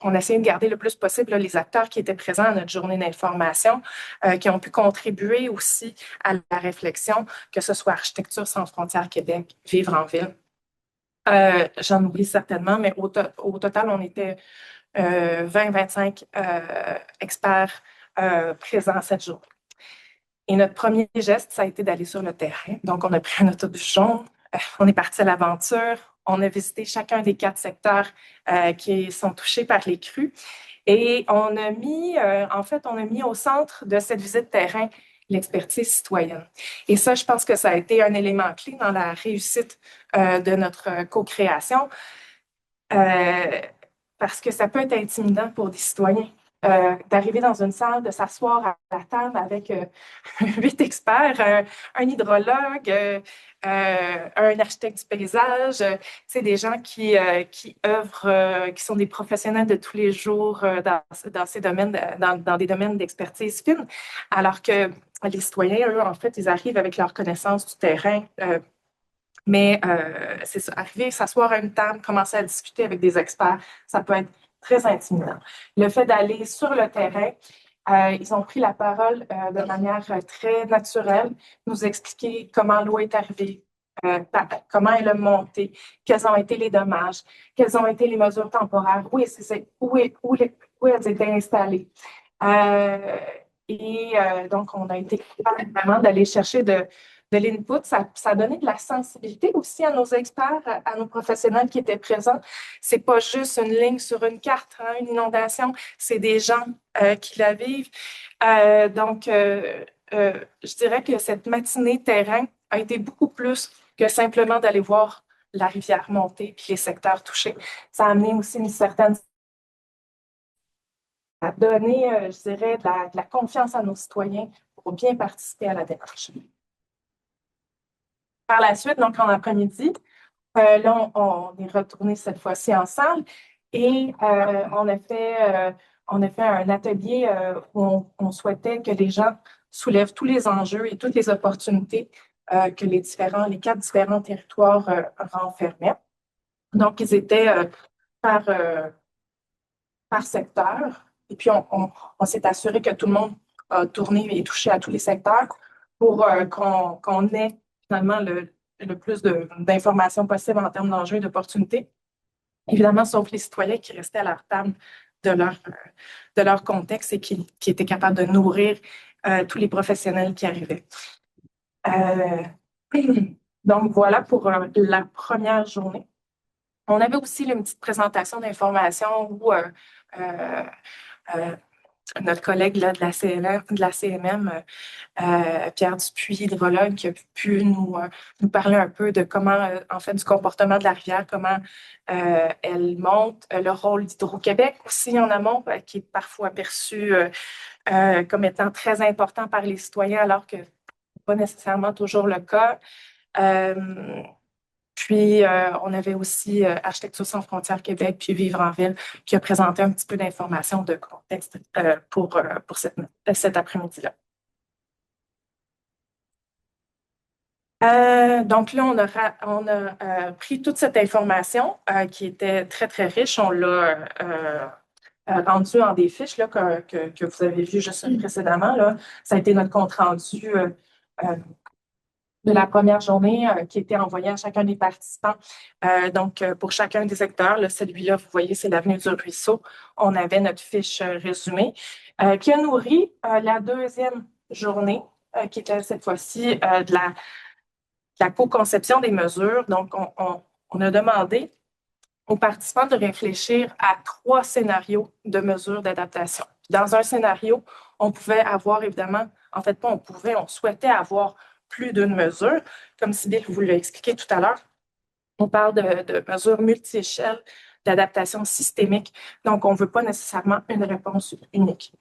on a essayé de garder le plus possible là, les acteurs qui étaient présents à notre journée d'information, qui ont pu contribuer aussi à la réflexion, que ce soit Architecture sans frontières Québec, Vivre en ville. J'en oublie certainement, mais au total, on était 20-25 experts présents cette journée. Et notre premier geste, ça a été d'aller sur le terrain. Donc, on a pris un autobus jaune, on est parti à l'aventure, on a visité chacun des 4 secteurs qui sont touchés par les crues. Et on a mis au centre de cette visite terrain l'expertise citoyenne. Et ça, je pense que ça a été un élément clé dans la réussite de notre co-création parce que ça peut être intimidant pour des citoyens d'arriver dans une salle, de s'asseoir à la table avec 8 experts, un hydrologue, un architecte du paysage, des gens qui œuvrent, qui sont des professionnels de tous les jours dans ces domaines, dans des domaines d'expertise fine, alors que les citoyens, eux, en fait, ils arrivent avec leur connaissance du terrain. Mais c'est ça, arriver, s'asseoir à une table, commencer à discuter avec des experts, ça peut être très intimidant. Le fait d'aller sur le terrain, ils ont pris la parole de manière très naturelle, nous expliquer comment l'eau est arrivée, comment elle a monté, quels ont été les dommages, quelles ont été les mesures temporaires, où elles étaient installées. Donc, on a été capable vraiment d'aller chercher de l'input. Ça a donné de la sensibilité aussi à nos experts, à nos professionnels qui étaient présents. C'est pas juste une ligne sur une carte, hein, une inondation, c'est des gens qui la vivent. Je dirais que cette matinée terrain a été beaucoup plus que simplement d'aller voir la rivière monter puis les secteurs touchés. Ça a amené aussi une certaine à donner, je dirais, de la confiance à nos citoyens pour bien participer à la démarche. Par la suite, donc en après-midi, là, on est retourné cette fois-ci en salle et on a fait un atelier où on souhaitait que les gens soulèvent tous les enjeux et toutes les opportunités que les 4 différents territoires renfermaient. Donc, ils étaient par secteur. Et puis, on s'est assuré que tout le monde a tourné et touché à tous les secteurs pour qu'on ait finalement le plus d'informations possibles en termes d'enjeux et d'opportunités. Évidemment, sauf les citoyens qui restaient à leur table de leur contexte et qui étaient capables de nourrir tous les professionnels qui arrivaient. Donc, voilà pour la première journée. On avait aussi une petite présentation d'informations où notre collègue là, de la CMM, Pierre Dupuis, hydrologue, qui a pu nous parler un peu de comment, en fait, du comportement de la rivière, comment elle monte, le rôle d'Hydro-Québec aussi en amont, qui est parfois perçu comme étant très important par les citoyens, alors que ce n'est pas nécessairement toujours le cas. Puis, on avait aussi Architecture sans frontières Québec, puis Vivre en ville, qui a présenté un petit peu d'informations de contexte pour cet après-midi-là. Donc là, on a pris toute cette information qui était très, très riche. On l'a rendue en des fiches là, que vous avez vues juste précédemment. Là. Ça a été notre compte-rendu de la première journée qui était envoyée à chacun des participants. Donc, pour chacun des secteurs, là, celui-là, vous voyez, c'est l'avenue du Ruisseau. On avait notre fiche résumée qui a nourri la deuxième journée, qui était cette fois-ci de la co-conception des mesures. Donc, on a demandé aux participants de réfléchir à 3 scénarios de mesures d'adaptation. Dans un scénario, on pouvait avoir, évidemment, en fait, pas on pouvait, on souhaitait avoir plus d'une mesure. Comme Sybille vous l'a expliqué tout à l'heure, on parle de mesures multi-échelles d'adaptation systémique. Donc, on ne veut pas nécessairement une réponse unique.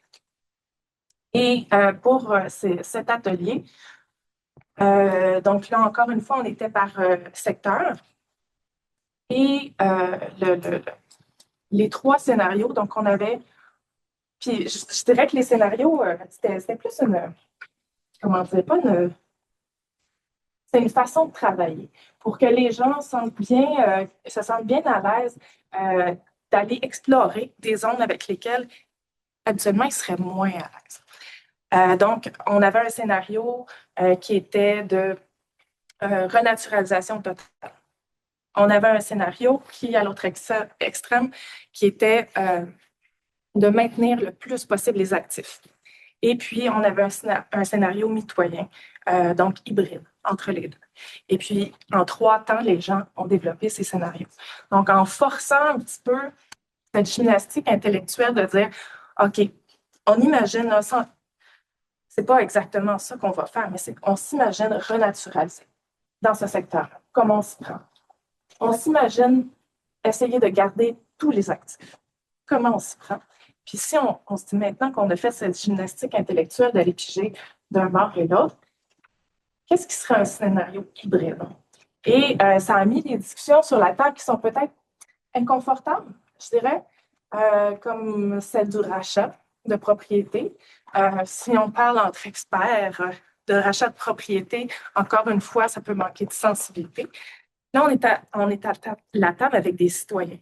Et pour cet atelier, donc là, encore une fois, on était par secteur. Et les 3 scénarios, donc on avait, puis je dirais que les scénarios, c'était plus comment dire, pas une, c'est une façon de travailler pour que les gens se sentent bien à l'aise d'aller explorer des zones avec lesquelles habituellement ils seraient moins à l'aise. Donc, on avait un scénario qui était de renaturalisation totale. On avait un scénario qui, à l'autre extrême, qui était de maintenir le plus possible les actifs. Et puis, on avait un scénario mitoyen, donc hybride entre les deux. Et puis, en 3 temps, les gens ont développé ces scénarios. Donc, en forçant un petit peu cette gymnastique intellectuelle de dire, OK, on imagine, c'est pas exactement ça qu'on va faire, mais c'est qu'on s'imagine renaturaliser dans ce secteur-là. Comment on s'y prend? On s'imagine essayer de garder tous les actifs. Comment on s'y prend? Puis si on se dit maintenant qu'on a fait cette gymnastique intellectuelle d'aller piger d'un bord et l'autre, qu'est-ce qui serait un scénario hybride? Et ça a mis des discussions sur la table qui sont peut-être inconfortables, je dirais, comme celle du rachat de propriété. Si on parle entre experts de rachat de propriété, encore une fois, ça peut manquer de sensibilité. Là, on est à la table avec des citoyens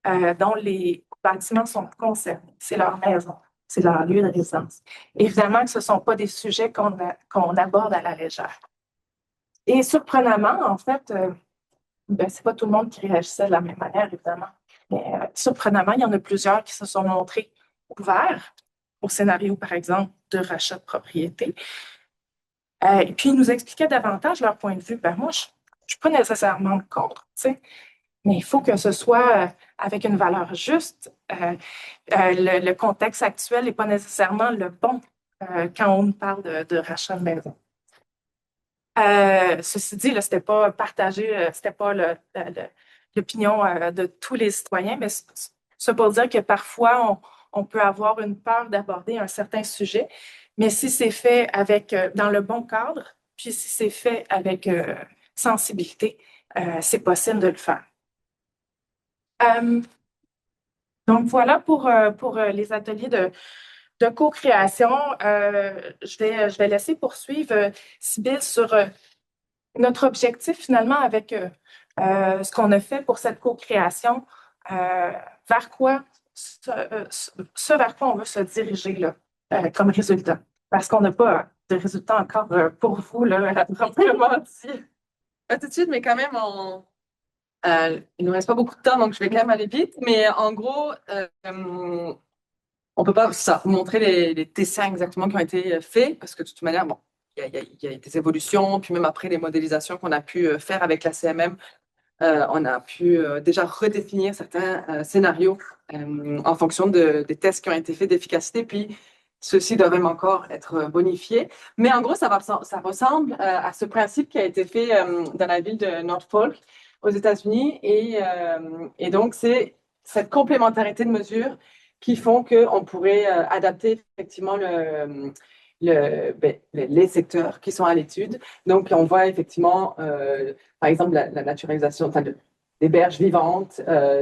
dont les bâtiments sont concernés. C'est leur maison, c'est leur lieu de résidence. Évidemment que ce ne sont pas des sujets qu'on aborde à la légère. Et surprenamment, en fait, ce n'est pas tout le monde qui réagissait de la même manière, évidemment. Mais surprenamment, il y en a plusieurs qui se sont montrés ouverts au scénario, par exemple, de rachat de propriété. Et puis, ils nous expliquaient davantage leur point de vue. Ben, moi, je ne suis pas nécessairement contre, tu sais, mais il faut que ce soit avec une valeur juste. Le contexte actuel n'est pas nécessairement le bon quand on parle de rachat de maison. Ceci dit, ce n'était pas partagé, c'était pas l'opinion de tous les citoyens, mais c'est pour dire que parfois, on peut avoir une peur d'aborder un certain sujet, mais si c'est fait dans le bon cadre, puis si c'est fait avec sensibilité, c'est possible de le faire. Donc voilà pour les ateliers de co-création. Je vais laisser poursuivre Sybille sur notre objectif finalement avec ce qu'on a fait pour cette co-création, vers quoi ce vers quoi on veut se diriger là, comme résultat. Parce qu'on n'a pas de résultat encore pour vous, là, proprement dit. Pas tout de suite, mais quand même, il ne nous reste pas beaucoup de temps, donc je vais quand même aller vite. Mais en gros, on ne peut pas vous montrer les dessins exactement qui ont été faits, parce que de toute manière, bon, il y a des évolutions, puis même après les modélisations qu'on a pu faire avec la CMM, on a pu déjà redéfinir certains scénarios en fonction des tests qui ont été faits d'efficacité, puis ceux-ci doivent même encore être bonifiés. Mais en gros, ça ressemble à ce principe qui a été fait dans la ville de Norfolk aux États-Unis. Et donc, c'est cette complémentarité de mesures qui font qu'on pourrait adapter effectivement les secteurs qui sont à l'étude. Donc, on voit effectivement, par exemple, la naturalisation des berges vivantes,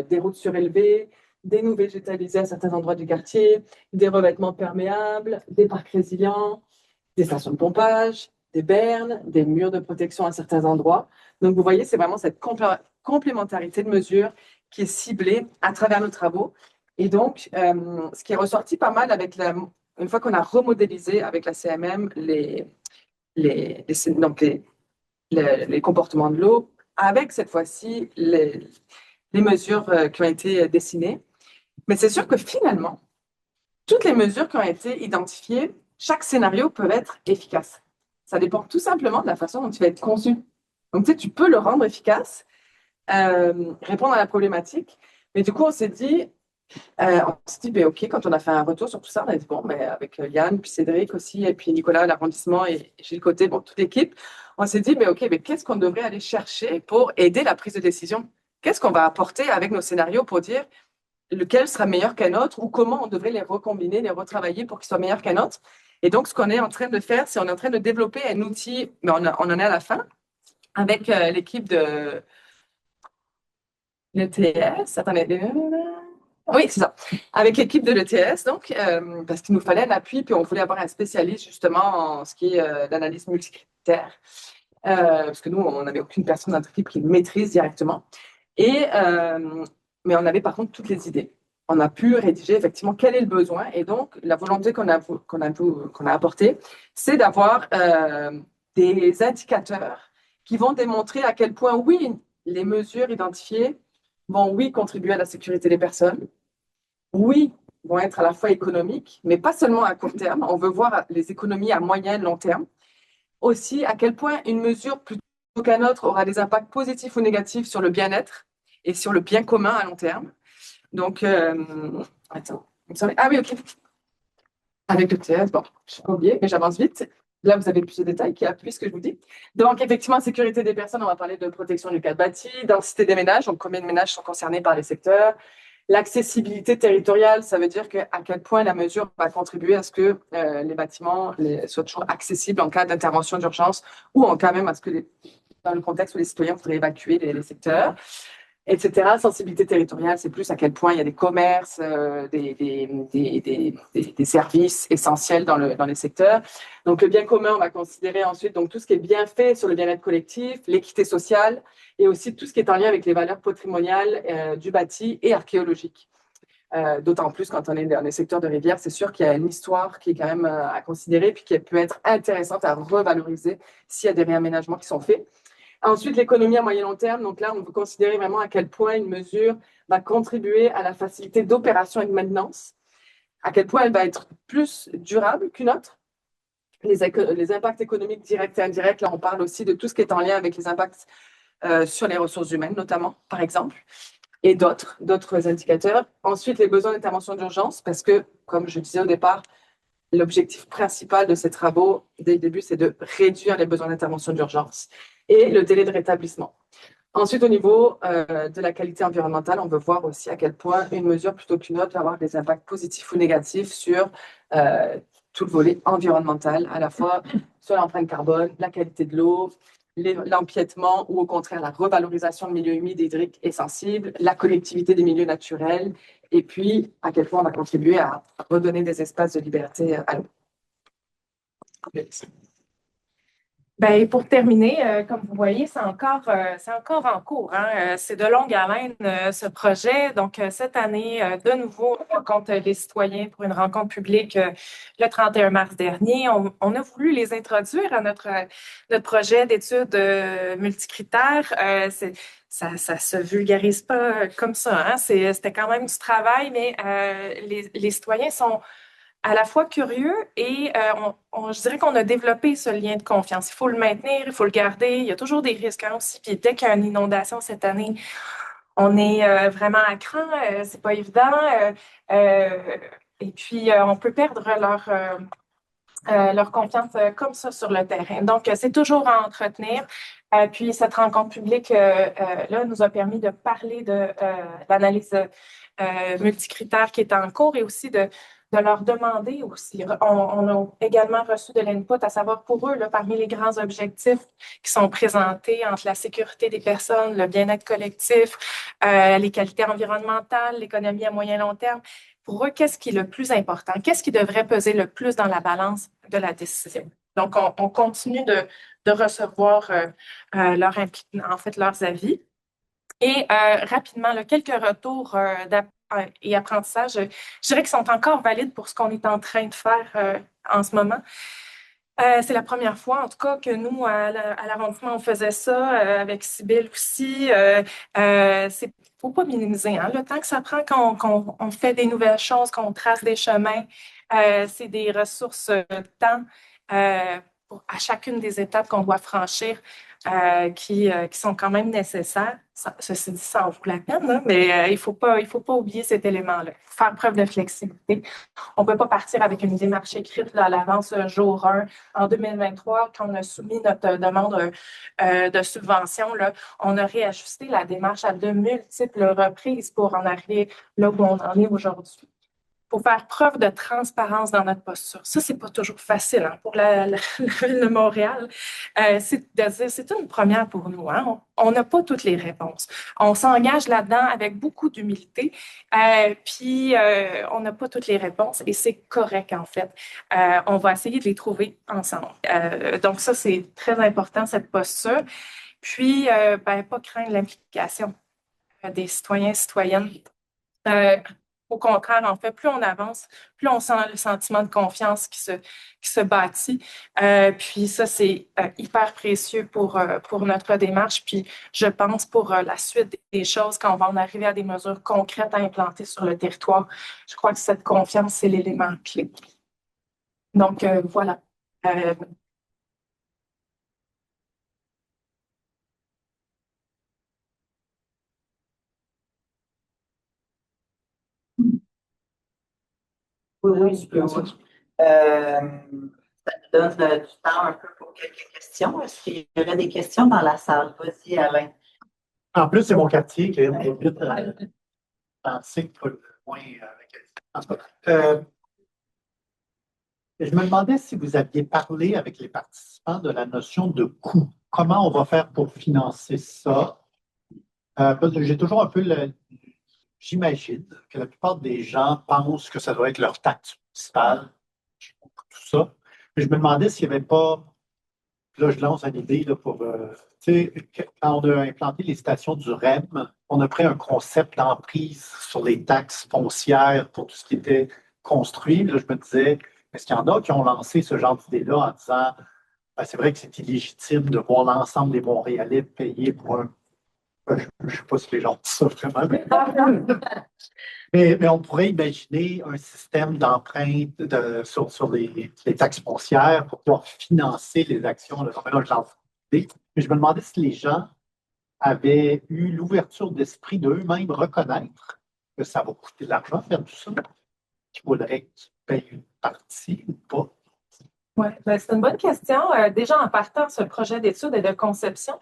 des routes surélevées, des noues végétalisées à certains endroits du quartier, des revêtements perméables, des parcs résilients, des stations de pompage, des bernes, des murs de protection à certains endroits. Donc, vous voyez, c'est vraiment cette complémentarité de mesures qui est ciblée à travers nos travaux. Et donc, ce qui est ressorti pas mal une fois qu'on a remodélisé avec la CMM les comportements de l'eau, avec cette fois-ci les mesures qui ont été dessinées. Mais c'est sûr que finalement, toutes les mesures qui ont été identifiées, chaque scénario peut être efficace. Ça dépend tout simplement de la façon dont il va être conçu. Donc, tu sais, tu peux le rendre efficace, répondre à la problématique. Mais du coup, on s'est dit, ben, OK, quand on a fait un retour sur tout ça, on a dit, bon, mais avec Yann, puis Cédric aussi, et puis Nicolas à l'arrondissement et Gilles Côté, bon, toute l'équipe, on s'est dit, ben, OK, mais qu'est-ce qu'on devrait aller chercher pour aider la prise de décision? Qu'est-ce qu'on va apporter avec nos scénarios pour dire lequel sera meilleur qu'un autre ou comment on devrait les recombiner, les retravailler pour qu'ils soient meilleurs qu'un autre? Et donc, ce qu'on est en train de faire, c'est on est en train de développer un outil, mais on en est à la fin, avec l'équipe de l'ETS. Attendez. Oui, c'est ça. Avec l'équipe de l'ETS, donc, parce qu'il nous fallait un appui, puis on voulait avoir un spécialiste justement en ce qui est l'analyse multicritère, parce que nous, on n'avait aucune personne dans notre équipe qui le maîtrise directement. Mais on avait par contre toutes les idées. On a pu rédiger effectivement quel est le besoin, et donc la volonté qu'on a apportée, c'est d'avoir des indicateurs qui vont démontrer à quel point, oui, les mesures identifiées vont, oui, contribuer à la sécurité des personnes, oui, vont être à la fois économiques, mais pas seulement à court terme. On veut voir les économies à moyen et long terme. Aussi, à quel point une mesure plutôt qu'un autre aura des impacts positifs ou négatifs sur le bien-être et sur le bien commun à long terme. Donc, attends, ah oui, OK. Avec le TS, bon, je n'ai oublié, mais j'avance vite. Là, vous avez plus de détails qui appuient ce que je vous dis. Donc, effectivement, sécurité des personnes, on va parler de protection du cadre bâti, densité des ménages, donc combien de ménages sont concernés par les secteurs. L'accessibilité territoriale, ça veut dire à quel point la mesure va contribuer à ce que les bâtiments soient toujours accessibles en cas d'intervention d'urgence ou en cas même à ce que, dans le contexte où les citoyens voudraient évacuer les secteurs, etc. Sensibilité territoriale, c'est plus à quel point il y a des commerces, des services essentiels dans les secteurs. Donc, le bien commun, on va considérer ensuite donc, tout ce qui est bien fait sur le bien-être collectif, l'équité sociale et aussi tout ce qui est en lien avec les valeurs patrimoniales du bâti et archéologiques. D'autant plus quand on est dans les secteurs de rivière, c'est sûr qu'il y a une histoire qui est quand même à considérer puis qui peut être intéressante à revaloriser s'il y a des réaménagements qui sont faits. Ensuite, l'économie à moyen long terme. Donc là, on peut considérer vraiment à quel point une mesure va contribuer à la facilité d'opération et de maintenance, à quel point elle va être plus durable qu'une autre. Les impacts économiques directs et indirects, là, on parle aussi de tout ce qui est en lien avec les impacts sur les ressources humaines, notamment, par exemple, et d'autres indicateurs. Ensuite, les besoins d'intervention d'urgence, parce que, comme je disais au départ, l'objectif principal de ces travaux, dès le début, c'est de réduire les besoins d'intervention d'urgence et le délai de rétablissement. Ensuite, au niveau de la qualité environnementale, on veut voir aussi à quel point une mesure plutôt qu'une autre va avoir des impacts positifs ou négatifs sur tout le volet environnemental, à la fois sur l'empreinte carbone, la qualité de l'eau, l'empiètement ou au contraire la revalorisation de milieux humides, hydriques et sensibles, la connectivité des milieux naturels et puis à quel point on va contribuer à redonner des espaces de liberté à l'eau. Ben, pour terminer, comme vous voyez, c'est encore en cours, hein. C'est de longue haleine, ce projet. Donc, cette année, de nouveau, on rencontre les citoyens pour une rencontre publique le 31 mars dernier. On a voulu les introduire à notre projet d'études multicritères. Ça se vulgarise pas comme ça, hein. C'était quand même du travail, mais les citoyens sont à la fois curieux et je dirais qu'on a développé ce lien de confiance. Il faut le maintenir, il faut le garder. Il y a toujours des risques, hein, aussi. Puis dès qu'il y a une inondation cette année, on est vraiment à cran. C'est pas évident. Et puis, on peut perdre leur confiance comme ça sur le terrain. Donc, c'est toujours à entretenir. Puis, cette rencontre publique là nous a permis de parler de l'analyse multicritère qui est en cours et aussi de leur demander aussi. On a également reçu de l'input, à savoir pour eux, là, parmi les grands objectifs qui sont présentés entre la sécurité des personnes, le bien-être collectif, les qualités environnementales, l'économie à moyen long terme. Pour eux, qu'est-ce qui est le plus important? Qu'est-ce qui devrait peser le plus dans la balance de la décision? Donc, on continue de recevoir leurs avis. Et rapidement, là, quelques retours et apprentissages, je dirais qu'ils sont encore valides pour ce qu'on est en train de faire en ce moment. C'est la première fois, en tout cas, que nous, à l'arrondissement, on faisait ça avec Sybille aussi. Faut pas minimiser, hein, le temps que ça prend qu'on fait des nouvelles choses, qu'on trace des chemins. C'est des ressources de temps à chacune des étapes qu'on doit franchir qui sont quand même nécessaires. Ceci dit, ça en vaut la peine, hein, mais il faut pas oublier cet élément-là. Il faut faire preuve de flexibilité. On ne peut pas partir avec une démarche écrite là, à l'avance jour 1. En 2023, quand on a soumis notre demande de subvention, là, on a réajusté la démarche à de multiples reprises pour en arriver là où on en est aujourd'hui. Il faut faire preuve de transparence dans notre posture. Ça, c'est pas toujours facile, hein, pour la ville de Montréal. C'est de dire, c'est une première pour nous, hein. On n'a pas toutes les réponses. On s'engage là-dedans avec beaucoup d'humilité, puis on n'a pas toutes les réponses et c'est correct, en fait. On va essayer de les trouver ensemble. Donc ça, c'est très important, cette posture. Puis, pas craindre l'implication des citoyens et citoyennes. Au contraire, en fait, plus on avance, plus on sent le sentiment de confiance qui se bâtit. Puis ça, c'est hyper précieux pour notre démarche. Puis je pense pour la suite des choses, quand on va en arriver à des mesures concrètes à implanter sur le territoire, je crois que cette confiance, c'est l'élément clé. Donc, voilà. Oui, bien sûr. Ça nous donne du temps un peu pour quelques questions. Est-ce qu'il y aurait des questions dans la salle? Vas-y, Alain. En plus, c'est mon quartier qui est vite pensé pas loin avec. En tout cas, je me demandais si vous aviez parlé avec les participants de la notion de coût. Comment on va faire pour financer ça? Parce que j'ai toujours un peu j'imagine que la plupart des gens pensent que ça doit être leur taxe municipale, tout ça. Mais je me demandais s'il n'y avait pas là, je lance une idée là, pour, tu sais, quand on a implanté les stations du REM, on a pris un concept d'emprise sur les taxes foncières pour tout ce qui était construit. Là, je me disais, est-ce qu'il y en a qui ont lancé ce genre d'idée-là en disant, ben, c'est vrai que c'est illégitime de voir l'ensemble des Montréalais payer pour un. Je ne sais pas si les gens disent ça vraiment, mais on pourrait imaginer un système d'empreinte sur les taxes foncières pour pouvoir financer les actions. Là, mais je me demandais si les gens avaient eu l'ouverture d'esprit d'eux-mêmes reconnaître que ça va coûter de l'argent faire tout ça, qu'il faudrait qu'ils payent une partie ou pas. Oui, c'est une bonne question. Déjà, en partant, ce projet d'étude et de conception,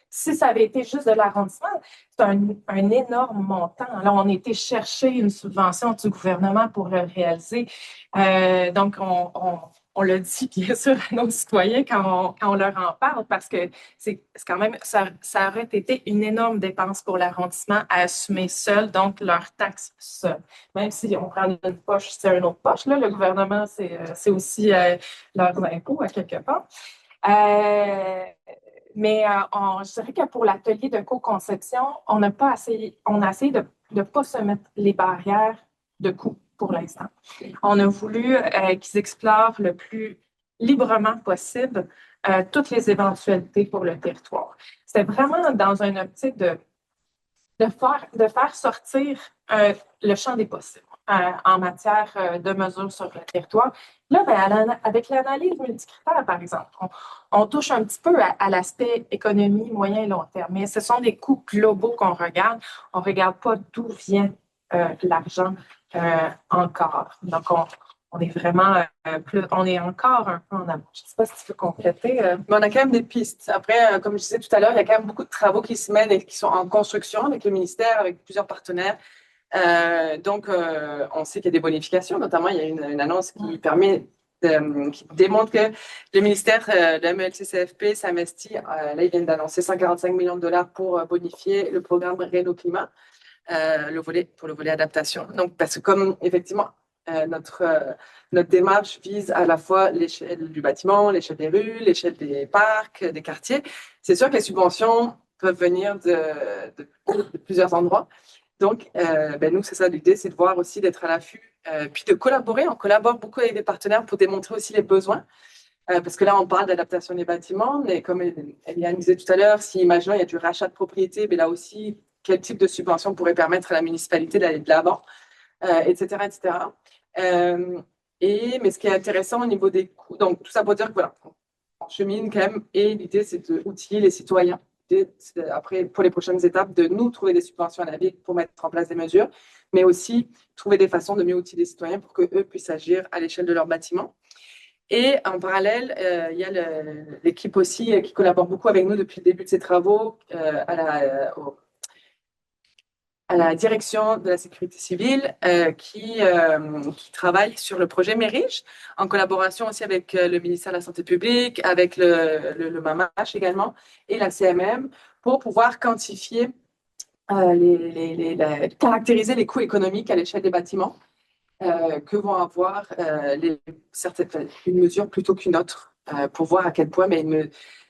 si ça avait été juste de l'arrondissement, c'est un énorme montant. Alors, on a été chercher une subvention du gouvernement pour le réaliser. Donc, on le dit bien sûr à nos citoyens quand on leur en parle, parce que c'est quand même, ça aurait été une énorme dépense pour l'arrondissement à assumer seul, donc leurs taxes seuls. Même si on prend une poche, c'est une autre poche, là, le gouvernement, c'est aussi leurs impôts à quelque part. Mais je dirais que pour l'atelier de co-conception, on a essayé de ne pas se mettre les barrières de coût pour l'instant. On a voulu qu'ils explorent le plus librement possible toutes les éventualités pour le territoire. C'était vraiment dans une optique de faire sortir le champ des possibles en matière de mesures sur le territoire. Là, ben, avec l'analyse multicritère, par exemple, on touche un petit peu à l'aspect économie moyen et long terme, mais ce sont des coûts globaux qu'on regarde. On ne regarde pas d'où vient l'argent encore. Donc, on est vraiment on est encore un peu en amont. Je ne sais pas si tu veux compléter. Mais on a quand même des pistes. Après, comme je disais tout à l'heure, il y a quand même beaucoup de travaux qui se mènent et qui sont en construction avec le ministère, avec plusieurs partenaires. Donc, on sait qu'il y a des bonifications. Notamment, il y a une annonce qui qui démontre que le ministère de MELCCFP s'investit. Là, ils viennent d'annoncer 145 millions de dollars pour bonifier le programme Réno Climat, pour le volet adaptation. Donc, parce que comme effectivement, notre démarche vise à la fois l'échelle du bâtiment, l'échelle des rues, l'échelle des parcs, des quartiers. C'est sûr que les subventions peuvent venir de plusieurs endroits. Donc, nous, c'est ça l'idée, c'est de voir aussi, d'être à l'affût, puis de collaborer. On collabore beaucoup avec des partenaires pour démontrer aussi les besoins. Parce que là, on parle d'adaptation des bâtiments, mais comme Eliane disait tout à l'heure, si, imaginons, il y a du rachat de propriété, mais là aussi, quel type de subvention pourrait permettre à la municipalité d'aller de l'avant, etc., etc. Mais ce qui est intéressant au niveau des coûts, donc tout ça pour dire que voilà, on chemine quand même, et l'idée, c'est d'outiller les citoyens. Après, pour les prochaines étapes, de nous trouver des subventions à la ville pour mettre en place des mesures, mais aussi trouver des façons de mieux outiller les citoyens pour qu'eux puissent agir à l'échelle de leur bâtiment. Et en parallèle, il y a l'équipe aussi qui collabore beaucoup avec nous depuis le début de ces travaux à la direction de la sécurité civile qui travaille sur le projet Mérige, en collaboration aussi avec le ministère de la Santé publique, avec le MAMACH également, et la CMM, pour pouvoir quantifier, caractériser les coûts économiques à l'échelle des bâtiments que vont avoir une mesure plutôt qu'une autre, pour voir à quel point,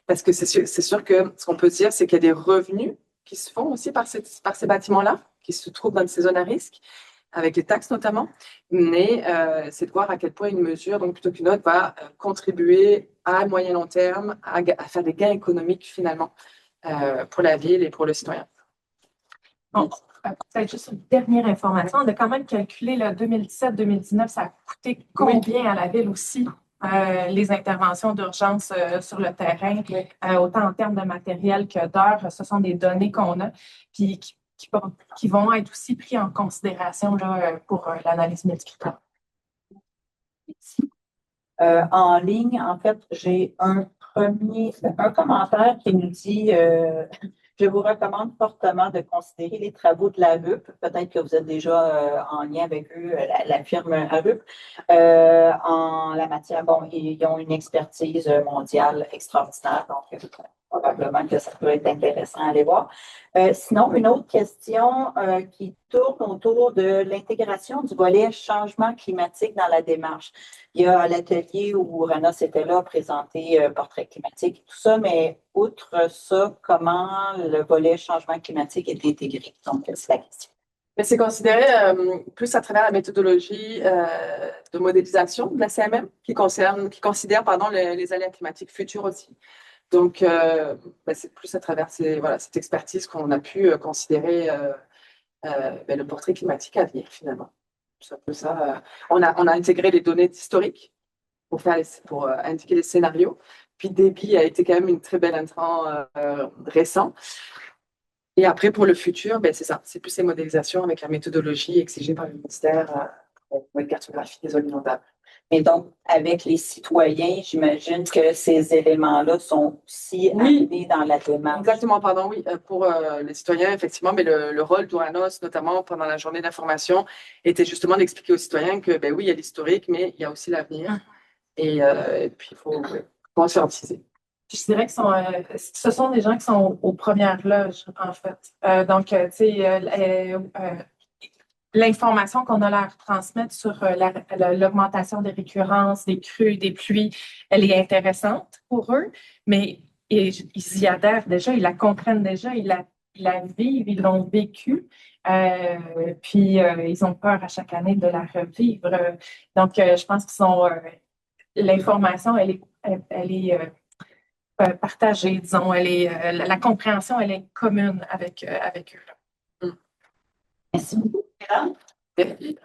parce que c'est sûr que ce qu'on peut dire, c'est qu'il y a des revenus qui se font aussi par ces bâtiments-là, qui se trouvent dans ces zones à risque, avec les taxes notamment, mais c'est de voir à quel point une mesure, donc plutôt qu'une autre, va contribuer à moyen long terme à faire des gains économiques finalement pour la ville et pour le citoyen. Bon, peut-être juste une dernière information. On a quand même calculé, 2017-2019, ça a coûté combien à la ville aussi, les interventions d'urgence sur le terrain, autant en termes de matériel que d'heures. Ce sont des données qu'on a, puis qui vont être aussi pris en considération là, pour l'analyse multicritère. En ligne, en fait, j'ai un commentaire qui nous dit je vous recommande fortement de considérer les travaux de la RUP. Peut-être que vous êtes déjà en lien avec eux, la firme RUP. En la matière, bon, ils ont une expertise mondiale extraordinaire. Donc, probablement que ça peut être intéressant à aller voir. Sinon, une autre question qui tourne autour de l'intégration du volet changement climatique dans la démarche. Il y a l'atelier où Ranos était là, présenté portrait climatique et tout ça, mais outre ça, comment le volet changement climatique est intégré? Donc, c'est la question. Mais c'est considéré plus à travers la méthodologie de modélisation de la CMM qui considère pardon, les aléas climatiques futurs aussi. Donc, c'est plus à travers cette expertise qu'on a pu considérer le portrait climatique à venir, finalement. C'est un peu ça. On a intégré les données historiques pour indiquer les scénarios. Puis, débit a été quand même une très belle intrant récent. Et après, pour le futur, c'est ça. C'est plus ces modélisations avec la méthodologie exigée par le ministère pour la cartographie des zones inondables. Mais donc, avec les citoyens, j'imagine que ces éléments-là sont aussi amenés dans la démarche. Exactement, pardon, oui. Pour les citoyens, effectivement, mais le rôle d'Ouranos, notamment pendant la journée d'information, était justement d'expliquer aux citoyens que, oui, il y a l'historique, mais il y a aussi l'avenir. Et puis, il faut conscientiser. Je dirais que ce sont des gens qui sont aux premières loges, en fait. Donc, tu sais, l'information qu'on a à leur transmettre sur l'augmentation des récurrences, des crues, des pluies, elle est intéressante pour eux, mais ils y adhèrent déjà, ils la comprennent déjà, ils la vivent, ils l'ont vécu. Puis, ils ont peur à chaque année de la revivre. Donc, je pense l'information, elle est partagée, disons. La compréhension, elle est commune avec eux. Merci beaucoup. Merci.